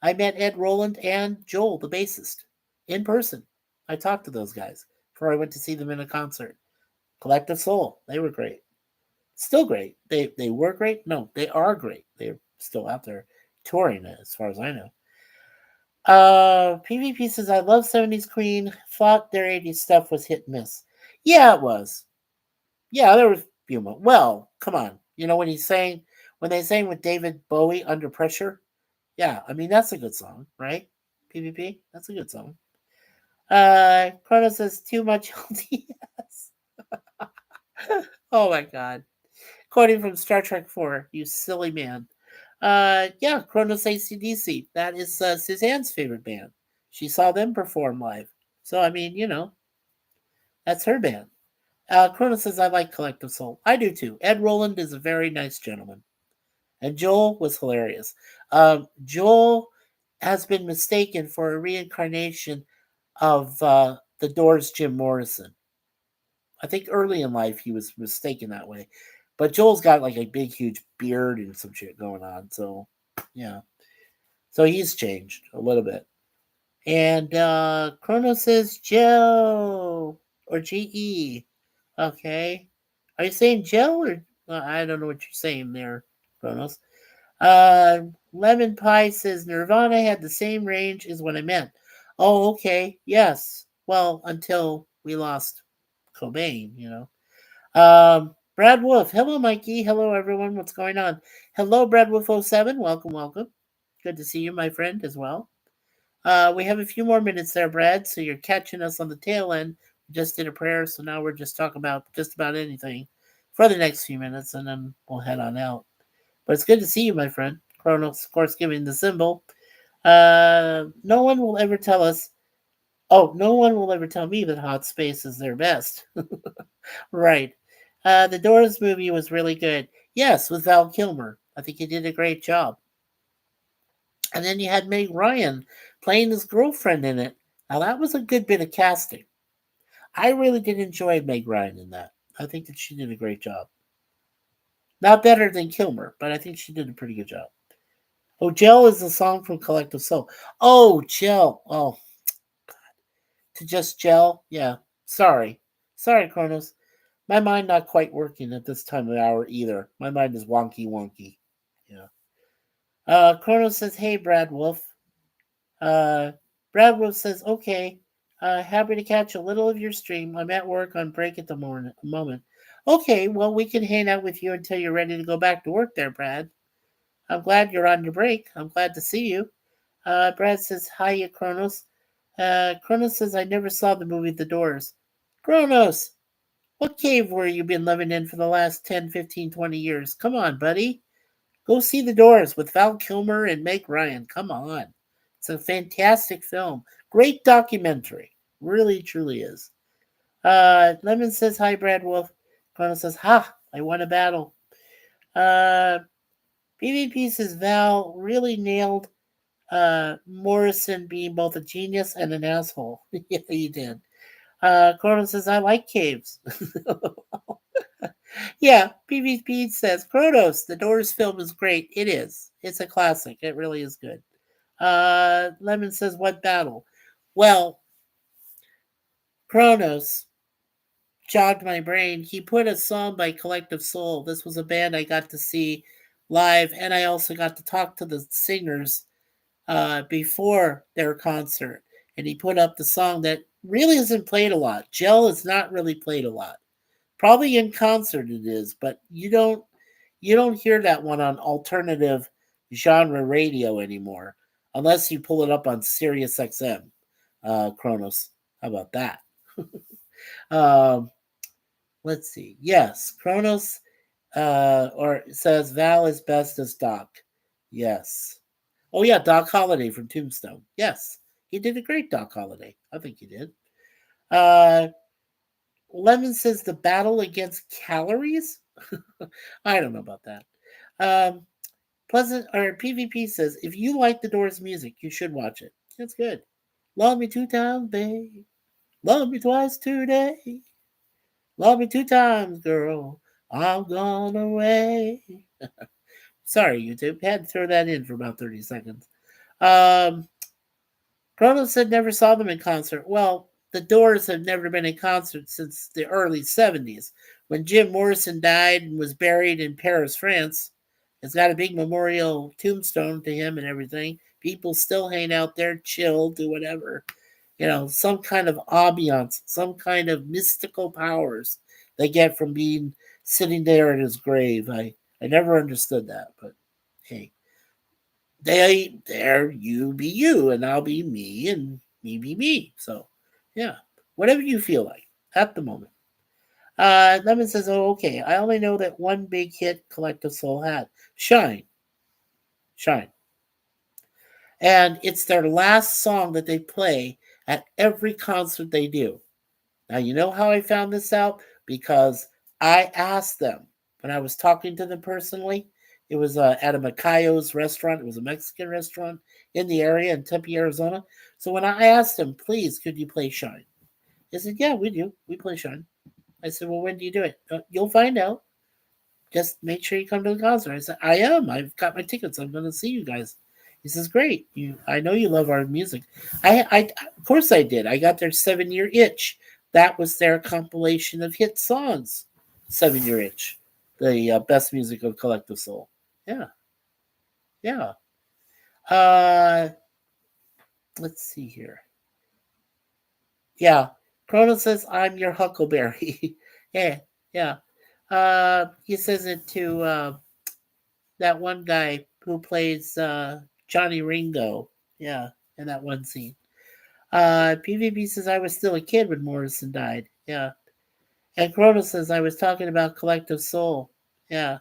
I met Ed Roland and Joel, the bassist, in person. I talked to those guys before I went to see them in a concert. Collective Soul, they were great. Still great. They were great? No, they are great. They're still out there touring, as far as I know. PvP says, I love '70s Queen. Thought their '80s stuff was hit and miss. Yeah, it was. Yeah, there was a few more. Well, come on. When they sang with David Bowie, Under Pressure. Yeah, I mean that's a good song, right? PvP, that's a good song. Chrono says too much LDS. Oh my god. Quoting from Star Trek 4, you silly man. Yeah, Chronos ACDC. That is Suzanne's favorite band. She saw them perform live. So I mean, that's her band. Chronos says I like Collective Soul. I do too. Ed Roland is a very nice gentleman. And Joel was hilarious. Joel has been mistaken for a reincarnation of the Doors' Jim Morrison. I think early in life he was mistaken that way. But Joel's got like a big, huge beard and some shit going on. So, yeah. So he's changed a little bit. And Chrono says Joe or GE. Okay. Are you saying Joe or I don't know what you're saying there, Chronos. Lemon Pie says Nirvana had the same range as what I meant. Oh, okay. Yes. Well, until we lost Cobain. Brad Wolf. Hello, Mikey. Hello, everyone. What's going on? Hello, Brad Wolf 07. Welcome, welcome. Good to see you, my friend, as well. We have a few more minutes there, Brad, so you're catching us on the tail end. We just did a prayer, so now we're just talking about just about anything for the next few minutes, and then we'll head on out. But it's good to see you, my friend. Kronos, of course, giving the symbol. No one will ever tell us. Oh, no one will ever tell me that Hot Space is their best. Right. The Doors movie was really good. Yes, with Val Kilmer. I think he did a great job. And then you had Meg Ryan playing his girlfriend in it. Now that was a good bit of casting. I really did enjoy Meg Ryan in that. I think that she did a great job. Not better than Kilmer, but I think she did a pretty good job. Oh, Gel is a song from Collective Soul. Oh, Gel. Oh, to just Gel? Yeah. Sorry. Sorry, Kronos. My mind not quite working at this time of the hour either. My mind is wonky wonky. Yeah. Kronos says, hey, Brad Wolf. Uh, Brad Wolf says, okay. Happy to catch a little of your stream. I'm at work on break at the moment. Okay, well, we can hang out with you until you're ready to go back to work there, Brad. I'm glad you're on your break. I'm glad to see you. Brad says, hiya, Kronos. Kronos says, I never saw the movie The Doors. Kronos, what cave were you been living in for the last 10, 15, 20 years? Come on, buddy. Go see The Doors with Val Kilmer and Meg Ryan. Come on. It's a fantastic film. Great documentary. Really, truly is. Lemon says, hi, Brad Wolf. Chrono says, ha, I won a battle. Uh, PvP says, Val really nailed Morrison being both a genius and an asshole. Yeah, he did. Chrono says, I like caves. Yeah, PvP says, Kronos, the Doors film is great. It is. It's a classic. It really is good. Lemon says, what battle? Well, Kronos jogged my brain. He put a song by Collective Soul. This was a band I got to see live, and I also got to talk to the singers before their concert. And he put up the song that really isn't played a lot. Gel is not really played a lot. Probably in concert it is, but you don't hear that one on alternative genre radio anymore, unless you pull it up on Sirius XM. Kronos, how about that? um, let's see. Yes, Kronos, or it says Val is best as Doc. Yes. Oh yeah, Doc Holliday from Tombstone. Yes, he did a great Doc Holliday. I think he did. Uh, Lemon says the battle against calories. I don't know about that. Um, Pleasant or PvP says if you like the Doors music, you should watch it. It's good. Love me 2 times, babe. Love me twice today. Love me 2 times, girl. I'm gone away. Sorry, YouTube. Had to throw that in for about 30 seconds. Um, Kronos said never saw them in concert. Well, the Doors have never been in concert since the early 70s when Jim Morrison died and was buried in Paris, France. It's got a big memorial tombstone to him and everything. People still hang out there, chill, do whatever. Some kind of ambiance, some kind of mystical powers they get from being sitting there at his grave. I never understood that, but hey, there you be you and I'll be me and me be me. So yeah, whatever you feel like at the moment. Lemon says, oh, okay, I only know that one big hit Collective Soul had. Shine. And it's their last song that they play at every concert they do. Now, you know how I found this out? Because I asked them when I was talking to them personally. It was at a Macayo's restaurant. It was a Mexican restaurant in the area in Tempe, Arizona. So when I asked them, please, could you play Shine? They said, yeah, we do. We play Shine. I said, well, when do you do it? You'll find out. Just make sure you come to the concert. I said, I am. I've got my tickets. I'm going to see you guys. He says, great. I know you love our music. Of course I did. I got their 7 Year Itch. That was their compilation of hit songs. 7 Year Itch, the best music of Collective Soul. Yeah, yeah. Uh, let's see here. Yeah, Chrono says, I'm your Huckleberry. Yeah, yeah. He says it to that one guy who plays Johnny Ringo. Yeah, in that one scene. PvP says I was still a kid when Morrison died. Yeah. And Chrono says I was talking about Collective Soul. Yeah.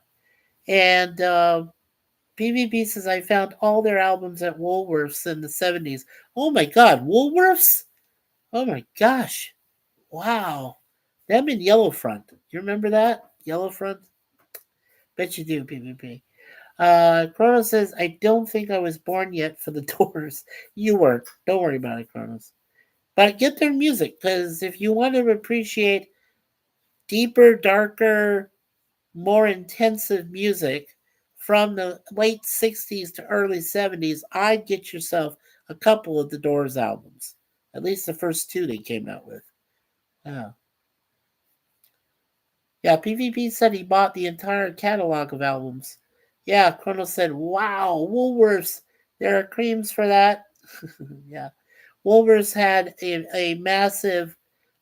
And PvP says I found all their albums at Woolworths in the 70s. Oh my god, Woolworths? Oh my gosh. Wow. Them in Yellowfront. You remember that? Yellowfront? Bet you do, PvP. Kronos says, I don't think I was born yet for the Doors. You weren't. Don't worry about it, Kronos. But get their music, because if you want to appreciate deeper, darker, more intensive music from the late 60s to early 70s, I'd get yourself a couple of the Doors albums. At least the first two they came out with. Yeah. Yeah, PvP said he bought the entire catalog of albums. Yeah, Kronos said, wow, Woolworths, there are creams for that. Yeah. Woolworths had a massive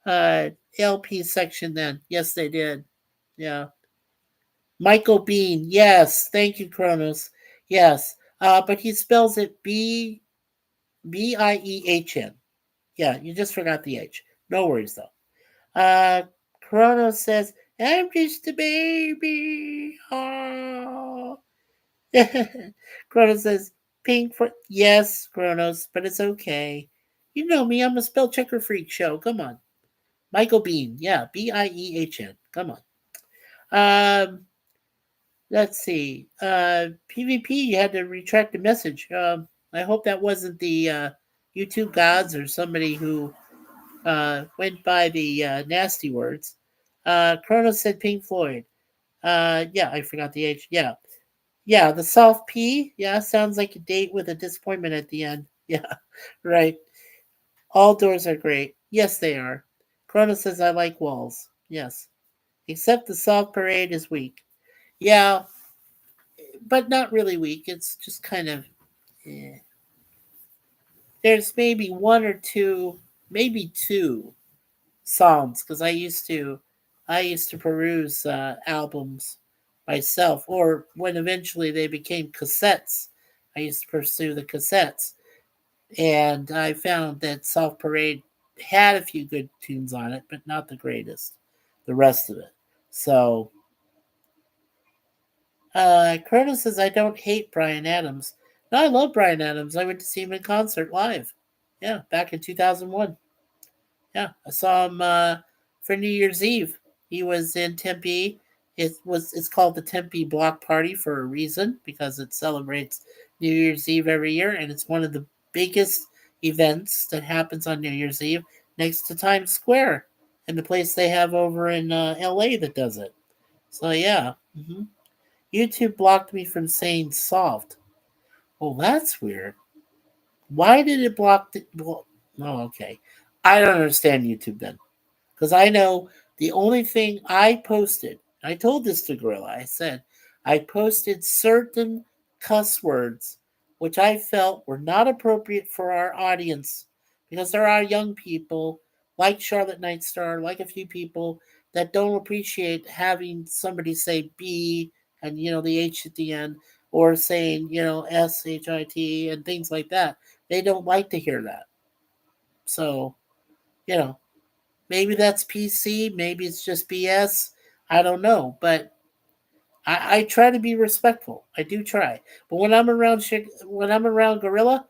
LP section then. Yes, they did. Yeah. Michael Bean. Yes. Thank you, Kronos. Yes. But he spells it Biehn. Yeah, you just forgot the H. No worries, though. Kronos says, I'm just a baby. Oh. Kronos says, pink for. Yes, Kronos, but it's okay. You know me, I'm a spell checker freak show. Come on. Michael Bean. Yeah, Biehn. Come on. Um, let's see. PvP, you had to retract the message. I hope that wasn't the YouTube gods or somebody who went by the nasty words. Kronos said Pink Floyd. Yeah, I forgot the H. Yeah. Yeah, the soft P. Yeah, sounds like a date with a disappointment at the end. Yeah, right. All doors are great. Yes, they are. Kronos says I like walls. Yes. Except the soft parade is weak. Yeah, but not really weak. It's just kind of. Eh. There's maybe one or two, maybe two songs because I used to peruse albums myself, or when eventually they became cassettes, I used to pursue the cassettes, and I found that Soft Parade had a few good tunes on it, but not the greatest. The rest of it. So, Curtis says I don't hate Brian Adams. No, I love Brian Adams. I went to see him in concert live. Yeah, back in 2001. Yeah, I saw him for New Year's Eve. He was in Tempe. It's called the Tempe Block Party for a reason because it celebrates New Year's Eve every year, and it's one of the biggest events that happens on New Year's Eve next to Times Square, and the place they have over in L.A. that does it. So yeah, YouTube blocked me from saying soft. Well, that's weird. Why did it block the? Well, oh, okay. I don't understand YouTube then. Because I know the only thing I posted, I told this to Gorilla, I said, I posted certain cuss words which I felt were not appropriate for our audience because there are young people like Charlotte Nightstar, like a few people that don't appreciate having somebody say B and the H at the end, or saying SHIT and things like that. They don't like to hear that. So, you know, maybe that's PC. Maybe it's just BS. I don't know, but I try to be respectful. I do try. But when I'm around Gorilla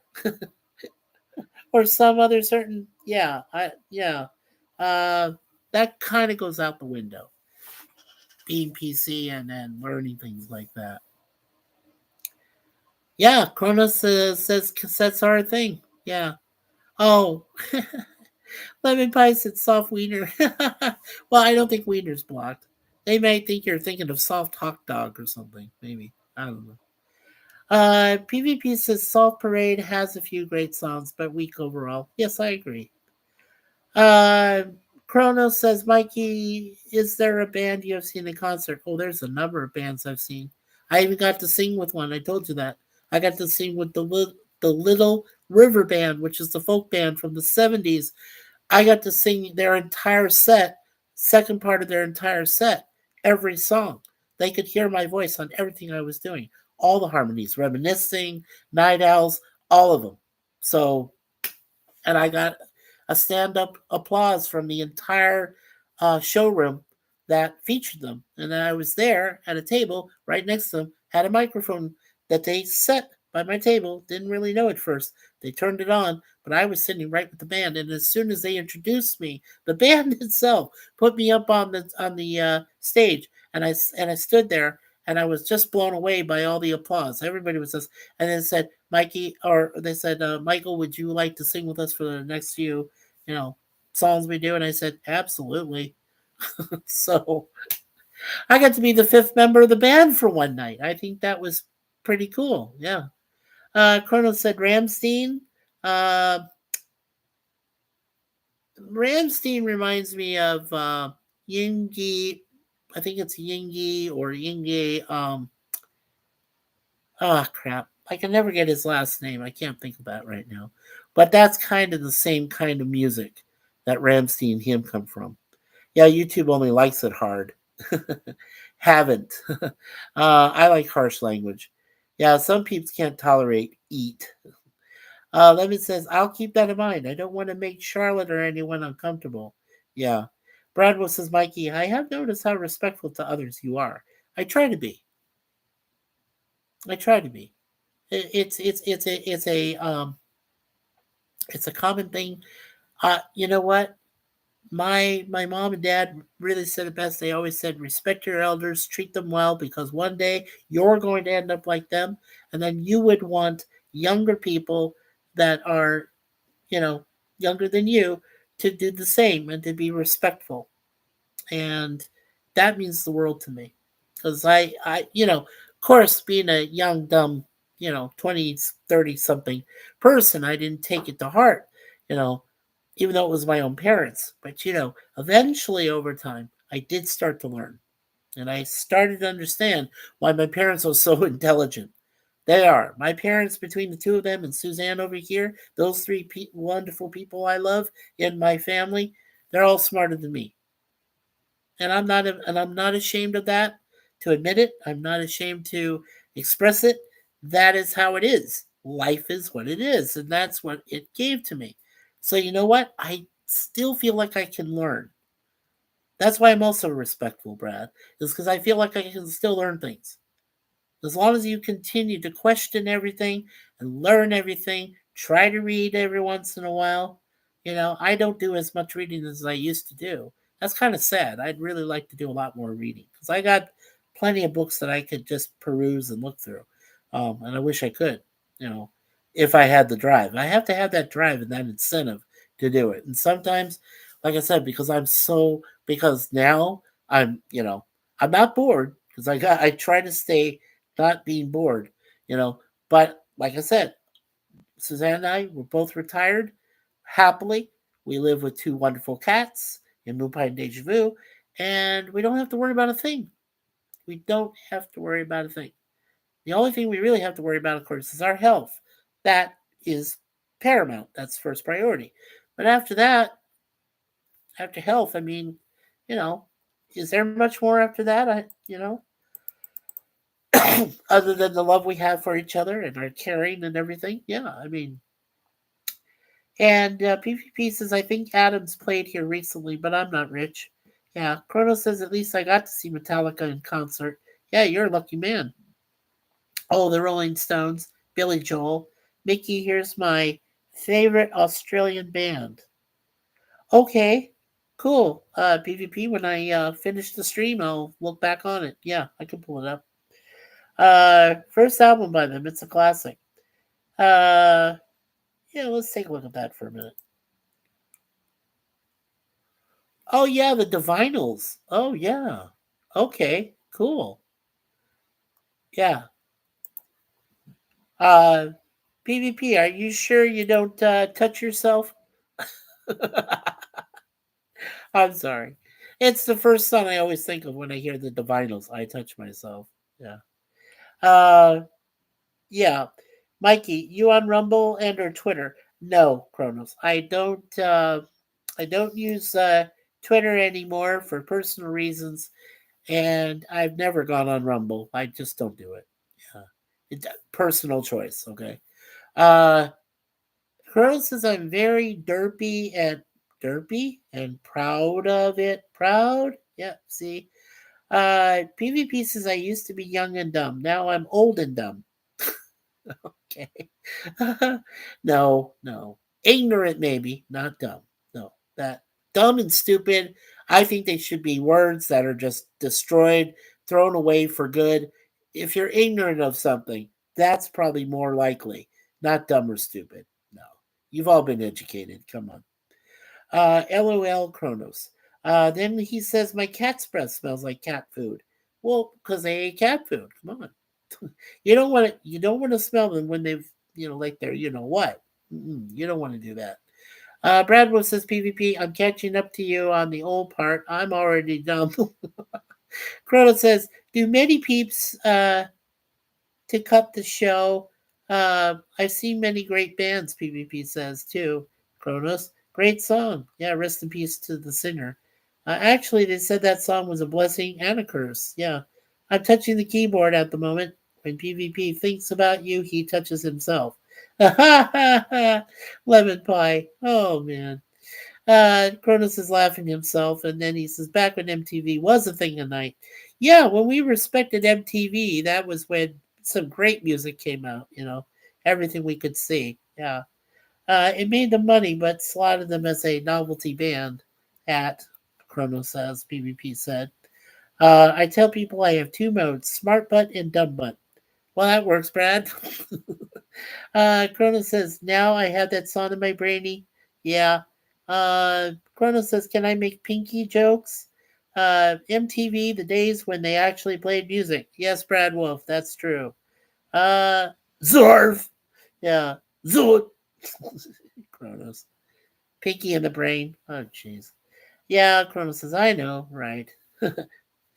or some other certain, uh, that kind of goes out the window. Being PC and learning things like that. Yeah, Kronos says cassettes are a thing. Yeah. Oh, lemon pie said soft wiener. Well, I don't think wiener's blocked. They may think you're thinking of soft hot dog or something. Maybe. I don't know. PvP says Soft Parade has a few great songs, but weak overall. Yes, I agree. Uh, Chrono says, Mikey, is there a band you have seen in concert? Oh, there's a number of bands I've seen. I even got to sing with one. I told you that. I got to sing with the Little River Band, which is the folk band from the 70s. I got to sing their entire set, second part of their entire set, every song. They could hear my voice on everything I was doing, all the harmonies, reminiscing, night owls, all of them. So, and I got a stand up applause from the entire showroom that featured them. And then I was there at a table right next to them, had a microphone that they set by my table. Didn't really know at first. They turned it on, but I was sitting right with the band. And as soon as they introduced me, the band itself put me up on the stage, and I stood there. And I was just blown away by all the applause. Everybody was just, and then said, Mikey, or they said, Michael, would you like to sing with us for the next few, you know, songs we do? And I said, absolutely. So I got to be the fifth member of the band for one night. I think that was pretty cool. Yeah. Colonel said Ramstein. Uh, Ramstein reminds me of Yingi. I think it's Yingi or Yingi. Oh crap! I can never get his last name. I can't think of that right now. But that's kind of the same kind of music that Ramsey and him come from. Yeah, YouTube only likes it hard. Haven't. I like harsh language. Yeah, some people can't tolerate eat. Lemon says, I'll keep that in mind. I don't want to make Charlotte or anyone uncomfortable. Yeah. Bradwell says, Mikey, I have noticed how respectful to others you are. I try to be. I try to be. It's a common thing. You know what? My mom and dad really said it best. They always said, respect your elders, treat them well, because one day you're going to end up like them, and then you would want younger people that are, you know, younger than you to do the same and to be respectful. And that means the world to me, because of course, being a young, dumb, 20s, 30 something person, I didn't take it to heart, you know, even though it was my own parents. But, eventually over time, I did start to learn. And I started to understand why my parents were so intelligent. They are. My parents, between the two of them and Suzanne over here, those three wonderful people I love in my family, they're all smarter than me. And I'm not ashamed of that, to admit it. I'm not ashamed to express it. That is how it is. Life is what it is, and that's what it gave to me. So you know what? I still feel like I can learn. That's why I'm also respectful, Brad, is because I feel like I can still learn things. As long as you continue to question everything and learn everything, try to read every once in a while. I don't do as much reading as I used to do. That's kind of sad. I'd really like to do a lot more reading because I got plenty of books that I could just peruse and look through. And I wish I could, you know, if I had the drive. I have to have that drive and that incentive to do it. And sometimes, like I said, because now I'm not bored because I try to stay not being bored, you know. But like I said, Suzanne and I were both retired happily. We live with two wonderful cats in Mupai and Deja Vu, and we don't have to worry about a thing. We don't have to worry about a thing. The only thing we really have to worry about, of course, is our health. That is paramount. That's first priority. But after that, after health, I mean, you know, is there much more after that? Other than the love we have for each other and our caring and everything. Yeah, I mean, and PvP says, I think Adams played here recently, but I'm not rich. Yeah, Chrono says, at least I got to see Metallica in concert. Yeah, you're a lucky man. Oh, the Rolling Stones, Billy Joel. Mickey, here's my favorite Australian band. Okay, cool. PvP, when I finish the stream, I'll look back on it. Yeah, I can pull it up. First album by them, it's a classic. Uh, yeah, let's take a look at that for a minute. Oh yeah, the Divinals. Oh yeah. Okay, cool. Yeah. Uh, PvP, are you sure you don't touch yourself? I'm sorry. It's the first song I always think of when I hear the Divinals. I touch myself. Yeah. Uh, yeah. Mikey, you on Rumble and or Twitter? No, Kronos. I don't. I don't use Twitter anymore for personal reasons, and I've never gone on Rumble. I just don't do it. Yeah, it's a personal choice. Okay. Uh, Crow says I'm very derpy and proud of it. Proud. Yeah. See. PvP says I used to be young and dumb. Now I'm old and dumb. Okay. No, no. Ignorant, maybe, not dumb. No, that dumb and stupid. I think they should be words that are just destroyed, thrown away for good. If you're ignorant of something, that's probably more likely, not dumb or stupid. No, you've all been educated. Come on. LOL Kronos. Then he says, my cat's breath smells like cat food. Well, because they ate cat food. Come on. You don't want to smell them when they've like they're what. You don't want to do that. Bradwood says PvP. I'm catching up to you on the old part. I'm already dumb. Chrono says, do many peeps to cut the show? I've seen many great bands. PvP says too. Kronos, great song. Yeah, rest in peace to the singer. Actually, they said that song was a blessing and a curse. Yeah, I'm touching the keyboard at the moment. When PvP thinks about you, he touches himself. Lemon pie. Oh man. Cronus is laughing himself, and then he says, "Back when MTV was a thing of night, yeah, when we respected MTV, that was when some great music came out. Everything we could see. Yeah, it made them money, but slaughtered them as a novelty band. hat, Chrono says, PvP said. I tell people I have two modes, smart butt and dumb butt. Well, that works, Brad. Chrono says, now I have that song in my brainy. Yeah. Chrono says, can I make Pinky jokes? MTV, the days when they actually played music. Yes, Brad Wolf, that's true. Uh, Zorf. Yeah. Zord. Chronos. Pinky in the brain. Oh, jeez. Yeah, Chronos says, I know, right.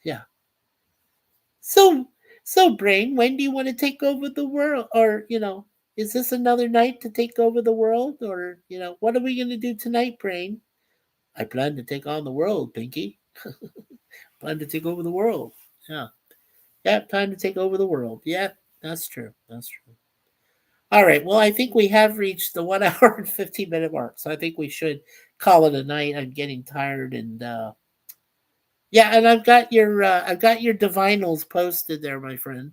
Yeah. So, so, Brain, when do you want to take over the world? Or, is this another night to take over the world? Or, what are we going to do tonight, Brain? I plan to take on the world, Pinky. Plan to take over the world. Yeah. Yeah, time to take over the world. Yeah, that's true. That's true. All right. Well, I think we have reached the 1 hour and 15-minute mark. So I think we should call it a night. I'm getting tired and yeah, and I've got your divinals posted there, my friend,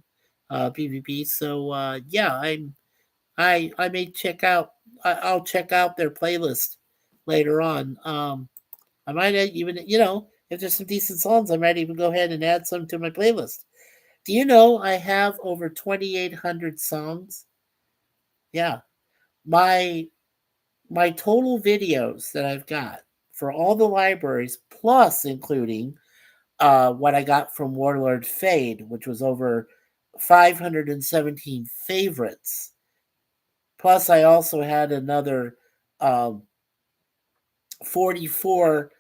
PvP. So yeah, I may check out. I'll check out their playlist later on. I might even if there's some decent songs, I might even go ahead and add some to my playlist. Do you know I have over 2,800 songs? Yeah, my my total videos that I've got for all the libraries, plus including what I got from Warlord Fade, which was over 517 favorites. Plus, I also had another um, 44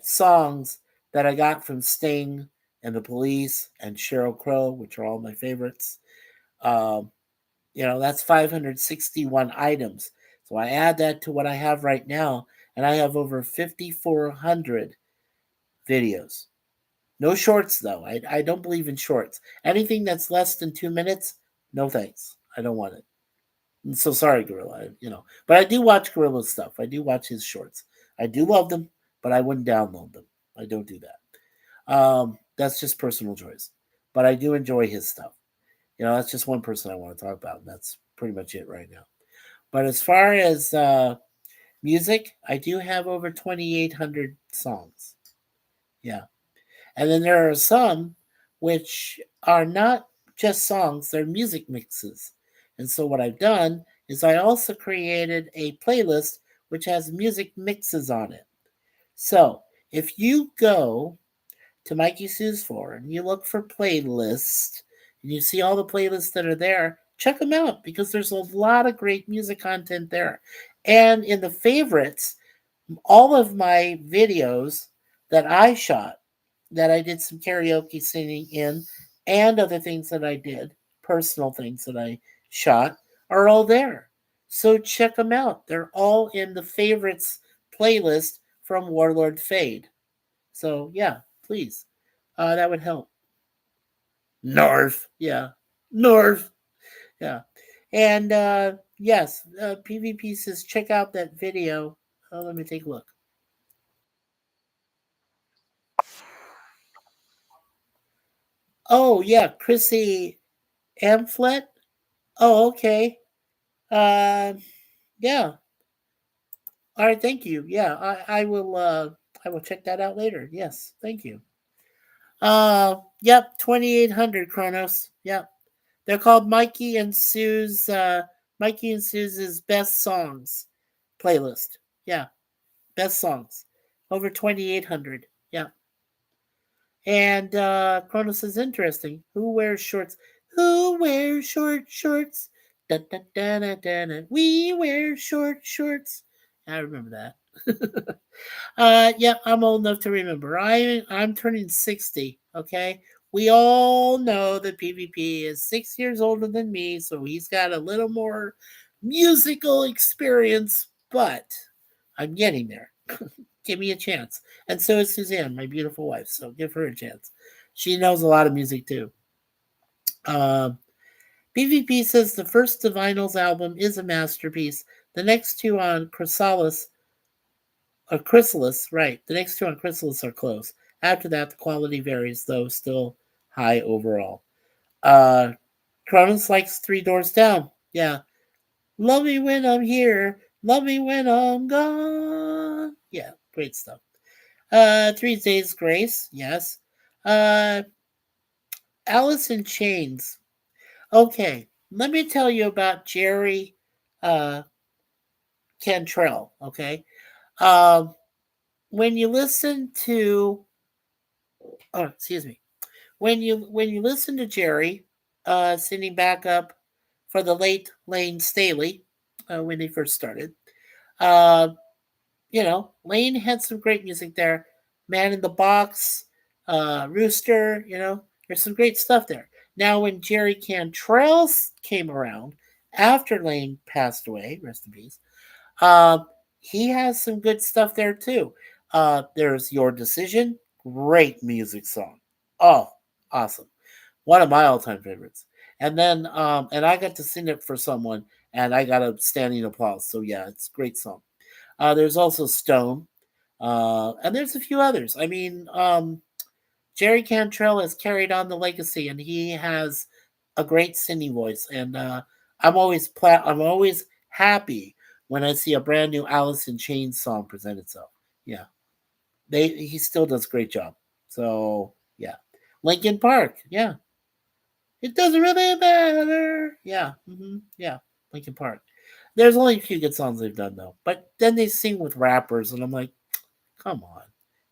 songs that I got from Sting and the Police and Sheryl Crow, which are all my favorites. Um, that's 561 items. So I add that to what I have right now, and I have over 5,400 videos. No shorts though. I don't believe in shorts. Anything that's less than 2 minutes, no thanks. I don't want it. I'm so sorry, Gorilla. But I do watch Gorilla's stuff. I do watch his shorts. I do love them, but I wouldn't download them. I don't do that. That's just personal choice. But I do enjoy his stuff. That's just one person I want to talk about. And that's pretty much it right now. But as far as music, I do have over 2,800 songs. Yeah. And then there are some which are not just songs, they're music mixes. And so what I've done is I also created a playlist which has music mixes on it. So if you go to MikeySuzeFour and you look for playlists and you see all the playlists that are there, check them out because there's a lot of great music content there. And in the favorites, all of my videos that I shot that I did some karaoke singing in and other things that I did, personal things that I shot, are all there. So check them out. They're all in the favorites playlist from Warlord Fade. So yeah, please. That would help. North. Yeah. North. Yeah. And yes, PvP says check out that video. Let me take a look. Oh yeah, Chrissy Amplet. Oh, okay. Uh, yeah. All right. Thank you. Yeah, I will. I will check that out later. Yes. Thank you. Yep. 2,800 Chronos. Yep. They're called Mikey and Sue's. Mikey and Sue's best songs playlist. Yeah. Best songs. Over 2,800. Yeah. And Kronos is interesting. Who wears shorts? Who wears short shorts? Da, da, da, da, da, da. We wear short shorts. I remember that. Yeah, I'm old enough to remember. I'm turning 60. Okay, we all know that PvP is 6 years older than me, so he's got a little more musical experience. But I'm getting there. Give me a chance. And so is Suzanne, my beautiful wife. So give her a chance. She knows a lot of music too. PvP says the first Divinals album is a masterpiece. The next two on Chrysalis, or Chrysalis, right? The next two on Chrysalis are close. After that, the quality varies, though still high overall. Uh, Cronus likes Three Doors Down. Yeah. Love me when I'm here. Love me when I'm gone. Yeah. Great stuff. 3 Days Grace, yes. Uh, Alice in Chains. Okay, let me tell you about Jerry uh, Cantrell. Okay, um, when you listen to, oh, excuse me, when you listen to Jerry singing back up for the late Lane Staley when he first started, uh, Lane had some great music there. Man in the Box, Rooster, there's some great stuff there. Now, when Jerry Cantrell came around after Lane passed away, rest in peace, uh, he has some good stuff there too. There's Your Decision, great music song. Oh, awesome. One of my all-time favorites. And then, and I got to sing it for someone, and I got a standing applause. So yeah, it's a great song. There's also Stone, and there's a few others. I mean, Jerry Cantrell has carried on the legacy, and he has a great singing voice. And I'm always happy when I see a brand new Alice in Chains song present itself. Yeah, he still does a great job. So yeah, Lincoln Park. Yeah, it doesn't really matter. Yeah, yeah, Lincoln Park. There's only a few good songs they've done though, but then they sing with rappers, and I'm like, come on,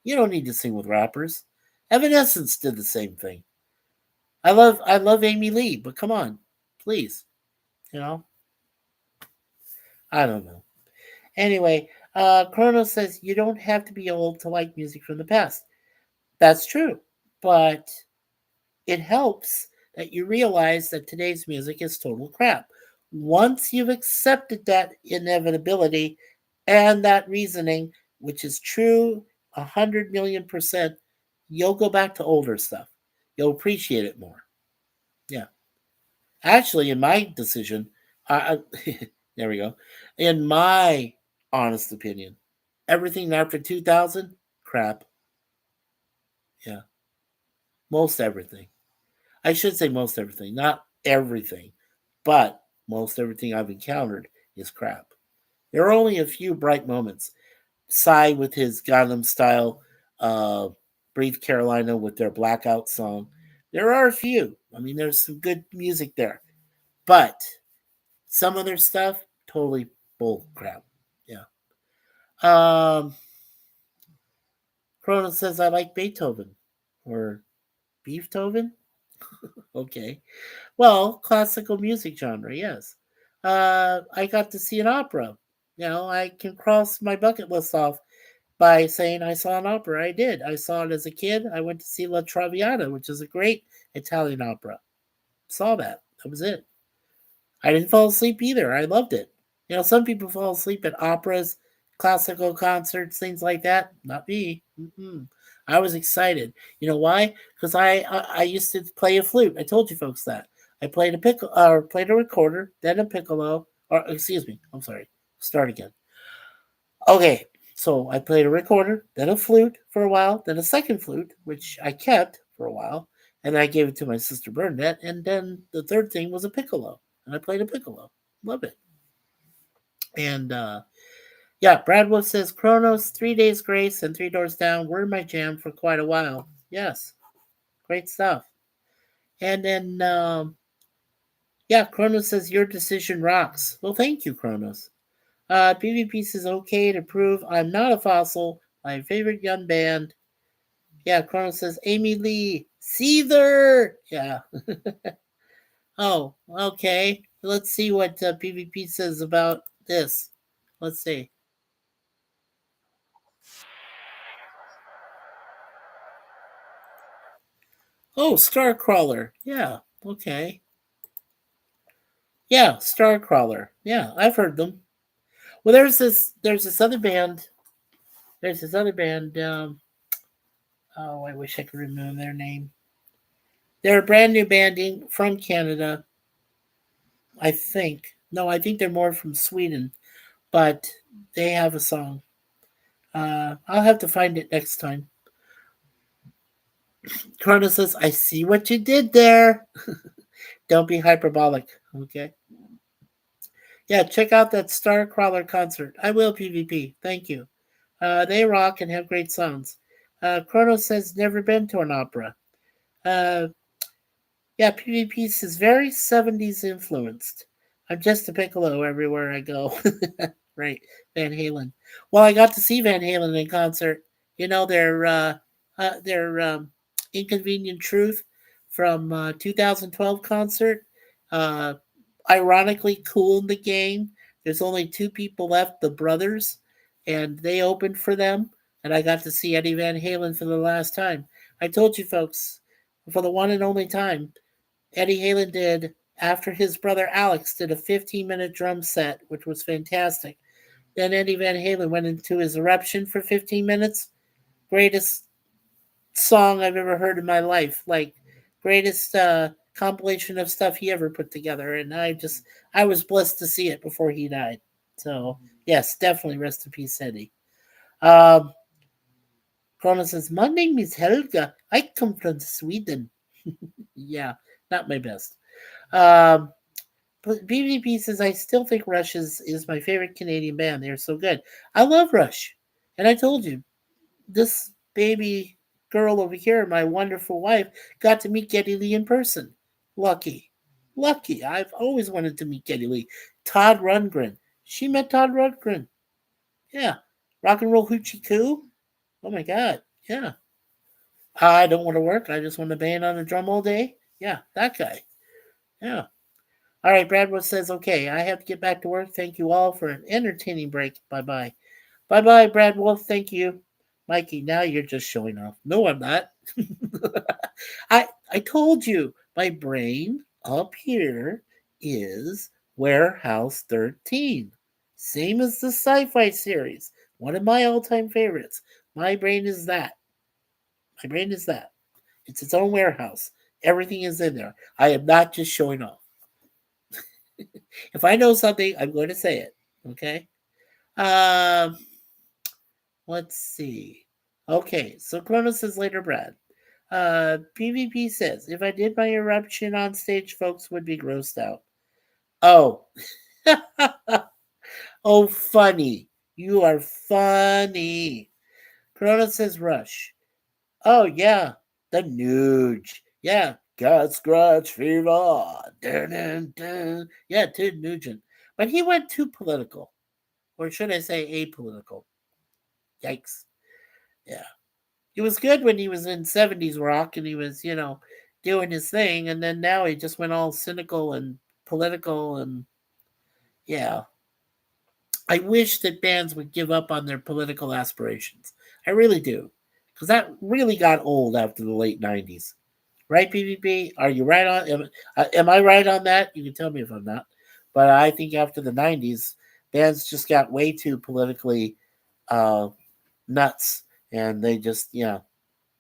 you don't need to sing with rappers. Evanescence did the same thing. I love Amy Lee, but come on, please, you know, I don't know. Anyway, Chrono says you don't have to be old to like music from the past. That's true, but it helps that you realize that today's music is total crap. Once you've accepted that inevitability and that reasoning, which is true 100 million%, you'll go back to older stuff. You'll appreciate it more. Yeah. Actually, in my decision, there we go. In my honest opinion, everything after 2000, crap. Yeah. Most everything. I should say most everything, not everything, but most everything I've encountered is crap. There are only a few bright moments. Psy with his Gangnam Style, Breathe Carolina with their Blackout song. There are a few. I mean, there's some good music there, but some other stuff totally bull crap. Yeah. Um, Cronin says I like Beethoven or Beethoven. Okay. Well, classical music genre, yes. I got to see an opera. I can cross my bucket list off by saying I saw an opera. I did. I saw it as a kid. I went to see La Traviata, which is a great Italian opera. Saw that. That was it. I didn't fall asleep either. I loved it. Some people fall asleep at operas, classical concerts, things like that. Not me. Mm-mm. I was excited. You know why? Because I used to play a flute. I told you folks that. I played played a recorder, then a piccolo. Or excuse me. I'm sorry. Start again. Okay. So I played a recorder, then a flute for a while, then a second flute, which I kept for a while, and I gave it to my sister Bernadette, and then the third thing was a piccolo, and I played a piccolo. Love it. And yeah, Brad Wolf says Kronos, 3 Days Grace, and Three Doors Down were my jam for quite a while. Yes, great stuff. And then yeah, Kronos says your decision rocks. Well, thank you, Kronos. PvP says okay to prove I'm not a fossil. My favorite young band. Yeah, Kronos says Amy Lee Seether. Yeah. Oh, okay. Let's see what PvP says about this. Let's see. Oh, Starcrawler. Yeah. Okay. Yeah, Starcrawler. Yeah, I've heard them. Well, there's this other band. There's this other band. Oh, I wish I could remember their name. They're a brand new banding from Canada, I think. No, I think they're more from Sweden, but they have a song. I'll have to find it next time. Corona says, "I see what you did there." Don't be hyperbolic, okay? Yeah, check out that Starcrawler concert. I will PvP. Thank you. They rock and have great songs. Kronos says never been to an opera. Uh, yeah, PvP is very 70s influenced. I'm just a piccolo everywhere I go. Right, Van Halen. Well, I got to see Van Halen in concert. You know their Inconvenient Truth from 2012 concert. Uh, Ironically, Cool in the Gang. There's only two people left, the brothers, and they opened for them. And I got to see Eddie Van Halen for the last time. I told you folks, for the one and only time, Eddie Halen did after his brother Alex did a 15-minute drum set, which was fantastic. Then Eddie Van Halen went into his eruption for 15 minutes. Greatest song I've ever heard in my life. Like greatest compilation of stuff he ever put together. And I was blessed to see it before he died. So yes, definitely rest in peace, Eddie. Um, Krona says, "My name is Helga. I come from Sweden." Yeah, not my best. Um, but BVP says, "I still think Rush is my favorite Canadian band. They're so good. I love Rush, and I told you this baby girl over here, my wonderful wife, got to meet Geddy Lee in person. Lucky. Lucky. I've always wanted to meet Geddy Lee. Todd Rundgren. She met Todd Rundgren. Yeah. Rock and Roll Hoochie Coo. Oh my God. Yeah. I don't want to work. I just want to bang on the drum all day. Yeah, that guy. Yeah. All right, Bradwood says, okay, I have to get back to work. Thank you all for an entertaining break. Bye bye. Bye bye, Brad Wolf. Thank you. Mikey, now you're just showing off. No, I'm not. I told you my brain up here is Warehouse 13. Same as the sci-fi series. One of my all-time favorites. My brain is that. My brain is that. It's its own warehouse. Everything is in there. I am not just showing off. If I know something, I'm going to say it. Okay? Um, let's see. Okay, so Cronus says later, Brad. PvP says, if I did my eruption on stage, folks would be grossed out. Oh. Oh, funny. You are funny. Cronus says, Rush. Oh, yeah. The Nuge. Yeah. God Scratch Fever. Dun, dun, dun. Yeah, Ted Nugent. But he went too political. Or should I say apolitical? Yikes. Yeah. He was good when he was in 70s rock and he was, doing his thing. And then now he just went all cynical and political. And yeah, I wish that bands would give up on their political aspirations. I really do. Because that really got old after the late 90s. Right, PvP? Are you right on? Am I right on that? You can tell me if I'm not. But I think after the 90s, bands just got way too politically uh, nuts. And they just,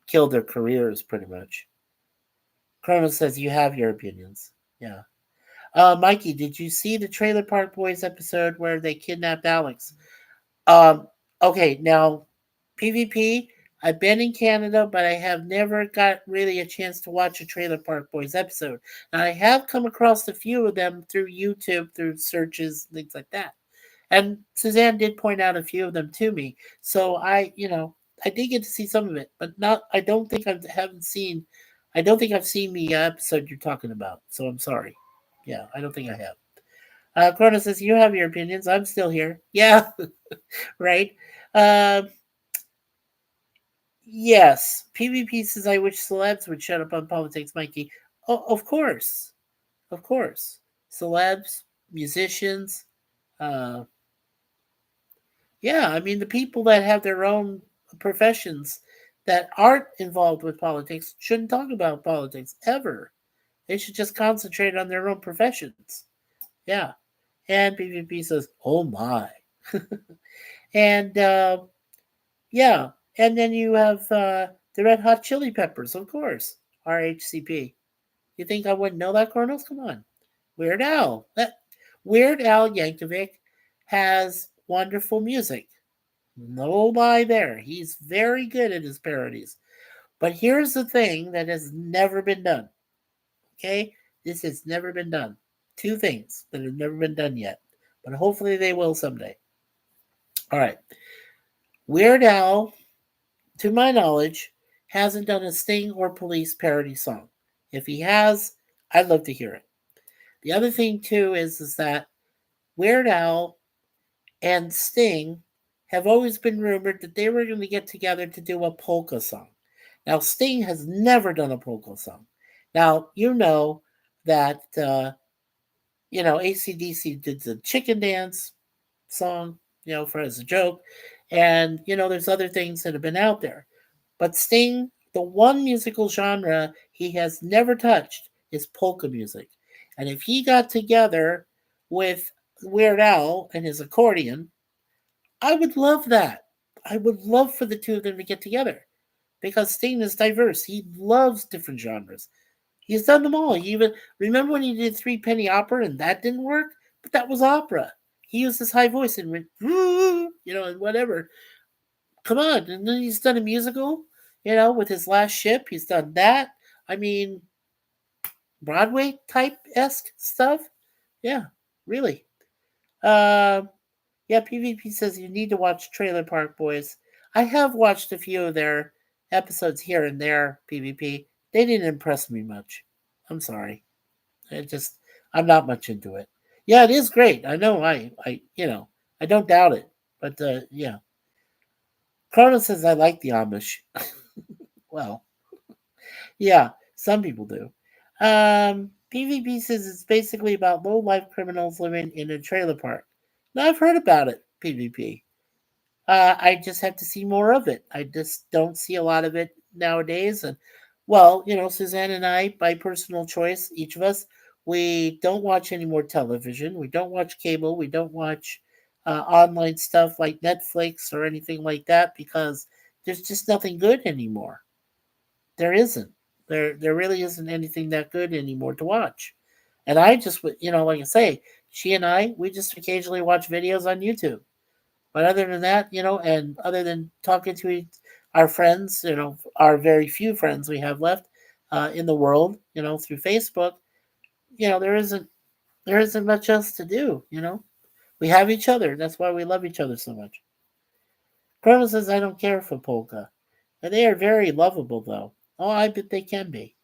killed their careers pretty much. Chrono says you have your opinions. Yeah. Mikey, did you see the Trailer Park Boys episode where they kidnapped Alex? Um, okay, now PvP. I've been in Canada, but I have never got really a chance to watch a Trailer Park Boys episode. And I have come across a few of them through YouTube, through searches, things like that. And Suzanne did point out a few of them to me. So I did get to see some of it, but not. I don't think I haven't seen. I don't think I've seen the episode you're talking about. So I'm sorry. Yeah, I don't think I have. Corona says you have your opinions. I'm still here. Yeah, right. Uh, yes. PvP says I wish celebs would shut up on politics, Mikey. Oh, of course. Celebs, musicians. Uh, Yeah, I mean, the people that have their own professions that aren't involved with politics shouldn't talk about politics ever. They should just concentrate on their own professions. Yeah. And PvP says, oh my. And yeah. And then you have the Red Hot Chili Peppers, of course, RHCP. You think I wouldn't know that, Colonels? Come on. Weird Al. Weird Al Yankovic has wonderful music. No lie there. He's very good at his parodies. But here's the thing that has never been done. Okay? This has never been done. Two things that have never been done yet. But hopefully they will someday. All right. Weird Al, to my knowledge, hasn't done a Sting or Police parody song. If he has, I'd love to hear it. The other thing too is that Weird Al and Sting have always been rumored that they were going to get together to do a polka song. Now, Sting has never done a polka song. Now, that, ACDC did the chicken dance song, for as a joke. And, there's other things that have been out there. But Sting, the one musical genre he has never touched is polka music. And if he got together with Weird Al and his accordion, I would love that. I would love for the two of them to get together because Sting is diverse. He loves different genres. He's done them all. He even remember when he did Three Penny Opera and that didn't work, but that was opera. He used his high voice and went, and whatever. Come on, and then he's done a musical, with his last ship. He's done that. I mean, Broadway type esque stuff. Yeah, really. Uh, Yeah, PvP says you need to watch Trailer Park Boys. I have watched a few of their episodes here and there, PvP. They didn't impress me much. I'm sorry. I'm not much into it. Yeah, it is great. I know. I don't doubt it. But yeah, Chrono says I like the Amish. Well, yeah, some people do. PvP says it's basically about low life criminals living in a trailer park. Now I've heard about it. PvP. I just have to see more of it. I just don't see a lot of it nowadays. And, well, Suzanne and I, by personal choice, each of us, we don't watch any more television. We don't watch cable. We don't watch online stuff like Netflix or anything like that because there's just nothing good anymore. There isn't. There really isn't anything that good anymore to watch. And I just, like I say, she and I, we just occasionally watch videos on YouTube. But other than that, and other than talking to our friends, our very few friends we have left in the world, through Facebook, there isn't much else to do. We have each other. That's why we love each other so much. Chrono says I don't care for polka, and they are very lovable though. Oh, I bet they can be.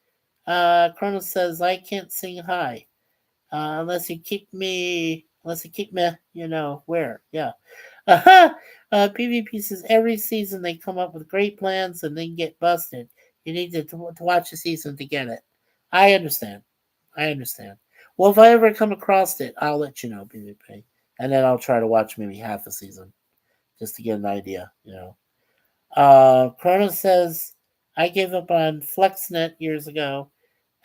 Chrono says I can't sing high unless you kick me, where? Yeah. PvP says every season they come up with great plans and then get busted. You need to watch the season to get it. I understand. I understand. Well, if I ever come across it, I'll let you know, PvP. And then I'll try to watch maybe half a season just to get an idea. Chrono says, I gave up on FlexNet years ago.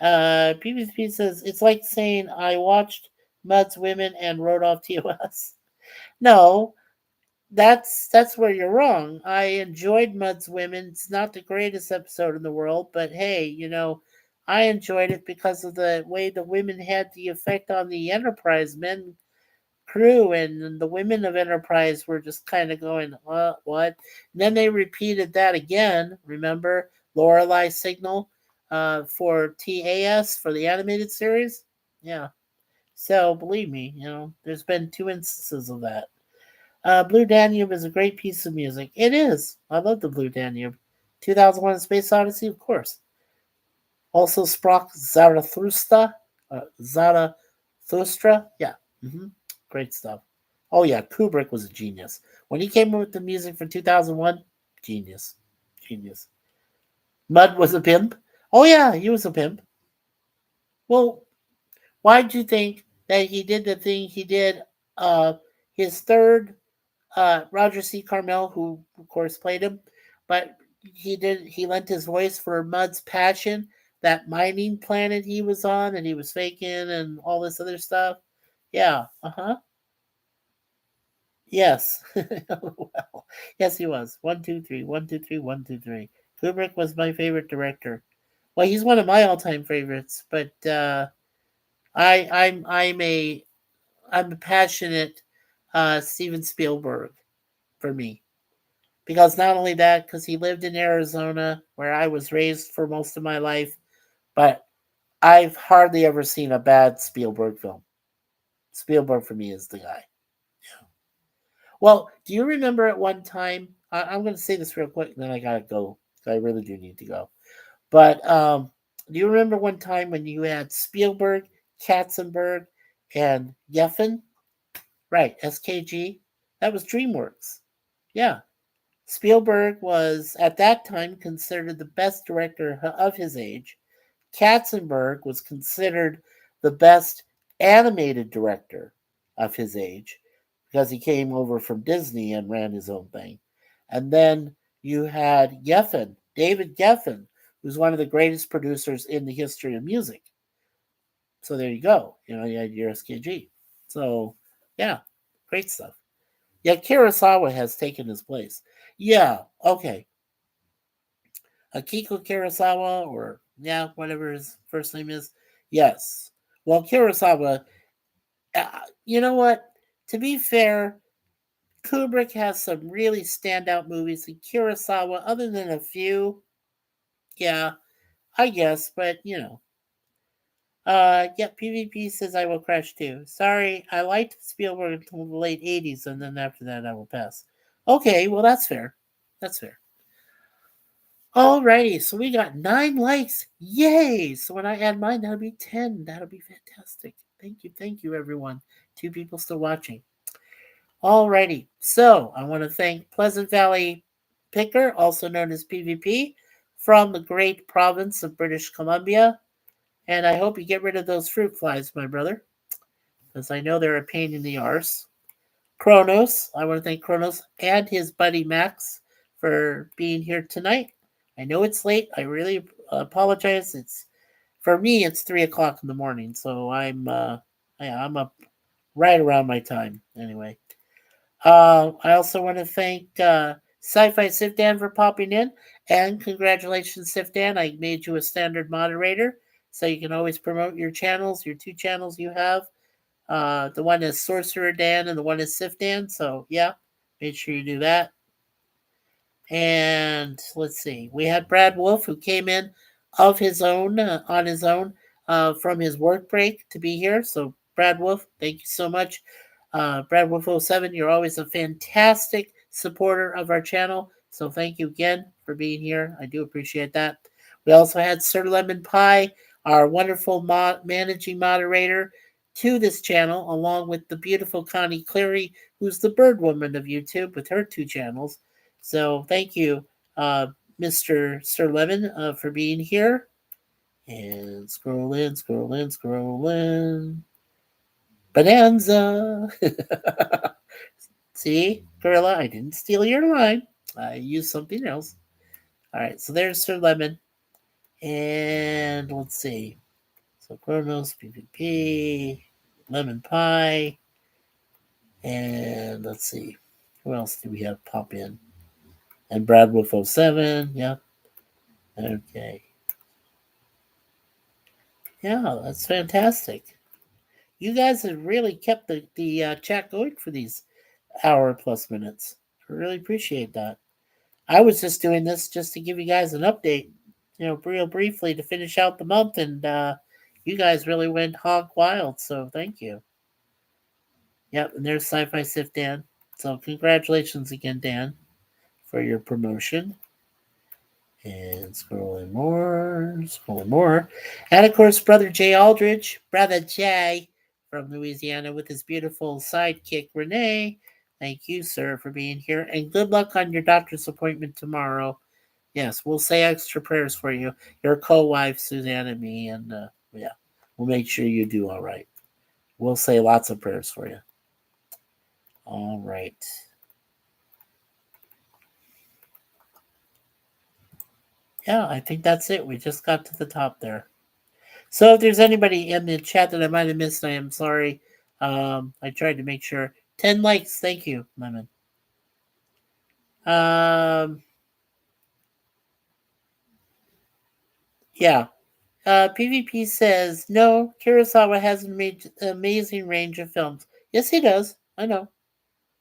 PvP says, it's like saying I watched Mud's Women and wrote off TOS. No, that's where you're wrong. I enjoyed Mud's Women. It's not the greatest episode in the world, but hey, I enjoyed it because of the way the women had the effect on the Enterprise men crew, and the women of Enterprise were just kind of going, what? And then they repeated that again. Remember Lorelei Signal for TAS for the animated series? Yeah. So believe me, there's been two instances of that. Blue Danube is a great piece of music. It is. I love the Blue Danube. 2001: Space Odyssey, of course. Also, Sprock Zarathustra. Zarathustra. Yeah. Great stuff. Oh, yeah. Kubrick was a genius. When he came up with the music for 2001, genius. Genius. Mud was a pimp. Oh, yeah. He was a pimp. Well, why do you think that he did the thing he did? His third Roger C. Carmel, who of course played him, but he lent his voice for Mud's Passion, that mining planet he was on and he was faking and all this other stuff. Yeah, uh-huh. Yes. Well, yes he was. 1, 2, 3, 1, 2, 3, 1, 2, 3. Kubrick was my favorite director. Well, he's one of my all-time favorites, but I'm a passionate Steven Spielberg for me. Because not only that, because he lived in Arizona where I was raised for most of my life, but I've hardly ever seen a bad Spielberg film. Spielberg for me is the guy. Well, do you remember at one time I'm going to say this real quick, and then I gotta go. I really do need to go. But do you remember one time when you had Spielberg, Katzenberg, and Geffen? Right, SKG. That was DreamWorks. Yeah, Spielberg was at that time considered the best director of his age. Katzenberg was considered the best animated director of his age because he came over from Disney and ran his own thing. And then you had Geffen, David Geffen, who's one of the greatest producers in the history of music. So there you go. You had your SKG. So, yeah, great stuff. Yeah, Kurosawa has taken his place. Yeah, okay. Akiko Kurosawa, or yeah, whatever his first name is. Yes. Well, Kurosawa, you know what? To be fair, Kubrick has some really standout movies, and Kurosawa, other than a few, yeah, I guess, but yeah, PvP says I will crash too. Sorry, I liked Spielberg until the late 80s, and then after that I will pass. Okay, well, that's fair. That's fair. Alrighty, so we got 9 likes. Yay! So when I add mine, that'll be 10. That'll be fantastic. Thank you, everyone. 2 people still watching. Alrighty, so I want to thank Pleasant Valley Picker, also known as PvP, from the great province of British Columbia. And I hope you get rid of those fruit flies, my brother, because I know they're a pain in the arse. Kronos, I want to thank Kronos and his buddy Max for being here tonight. I know it's late. I really apologize. It's for me. It's 3 o'clock in the morning, so I'm up right around my time anyway. I also want to thank Sci-Fi Sifdan for popping in, and congratulations, Sifdan. I made you a standard moderator, so you can always promote your channels, your 2 channels you have. The one is Sorcerer Dan, and the one is Sifdan. So yeah, make sure you do that. And let's see, we had Brad Wolf who came in of his own on his own from his work break to be here. So Brad Wolf, thank you so much. Brad Wolf 07, you're always a fantastic supporter of our channel. So thank you again for being here. I do appreciate that. We also had Sir Lemon Pie, our wonderful managing moderator to this channel, along with the beautiful Connie Cleary, who's the bird woman of YouTube with her 2 channels. So thank you, Mr. Sir Lemon, for being here. And scroll in, scroll in, scroll in. Bonanza. See, Gorilla, I didn't steal your line. I used something else. All right, so there's Sir Lemon. And let's see. So Chronos, PvP, Lemon Pie. And let's see. Who else do we have pop in? And Brad Wolf 07. Yeah. Okay. Yeah, that's fantastic. You guys have really kept the chat going for these hour plus minutes. I really appreciate that. I was just doing this just to give you guys an update, real briefly to finish out the month, and you guys really went hog wild, so thank you. Yep, and there's Sci-Fi Sif Dan. So congratulations again, Dan, for your promotion. And scrolling more. And of course, Brother Jay Aldridge, Brother Jay from Louisiana with his beautiful sidekick, Renee. Thank you, sir, for being here. And good luck on your doctor's appointment tomorrow. Yes, we'll say extra prayers for you, your co-wife, Suzanne, and me. And yeah, we'll make sure you do all right. We'll say lots of prayers for you. All right. Yeah, I think that's it. We just got to the top there. So if there's anybody in the chat that I might have missed, I am sorry. I tried to make sure. 10 likes. Thank you, Lemon. Yeah. PvP says, no, Kurosawa has an amazing range of films. Yes, he does. I know.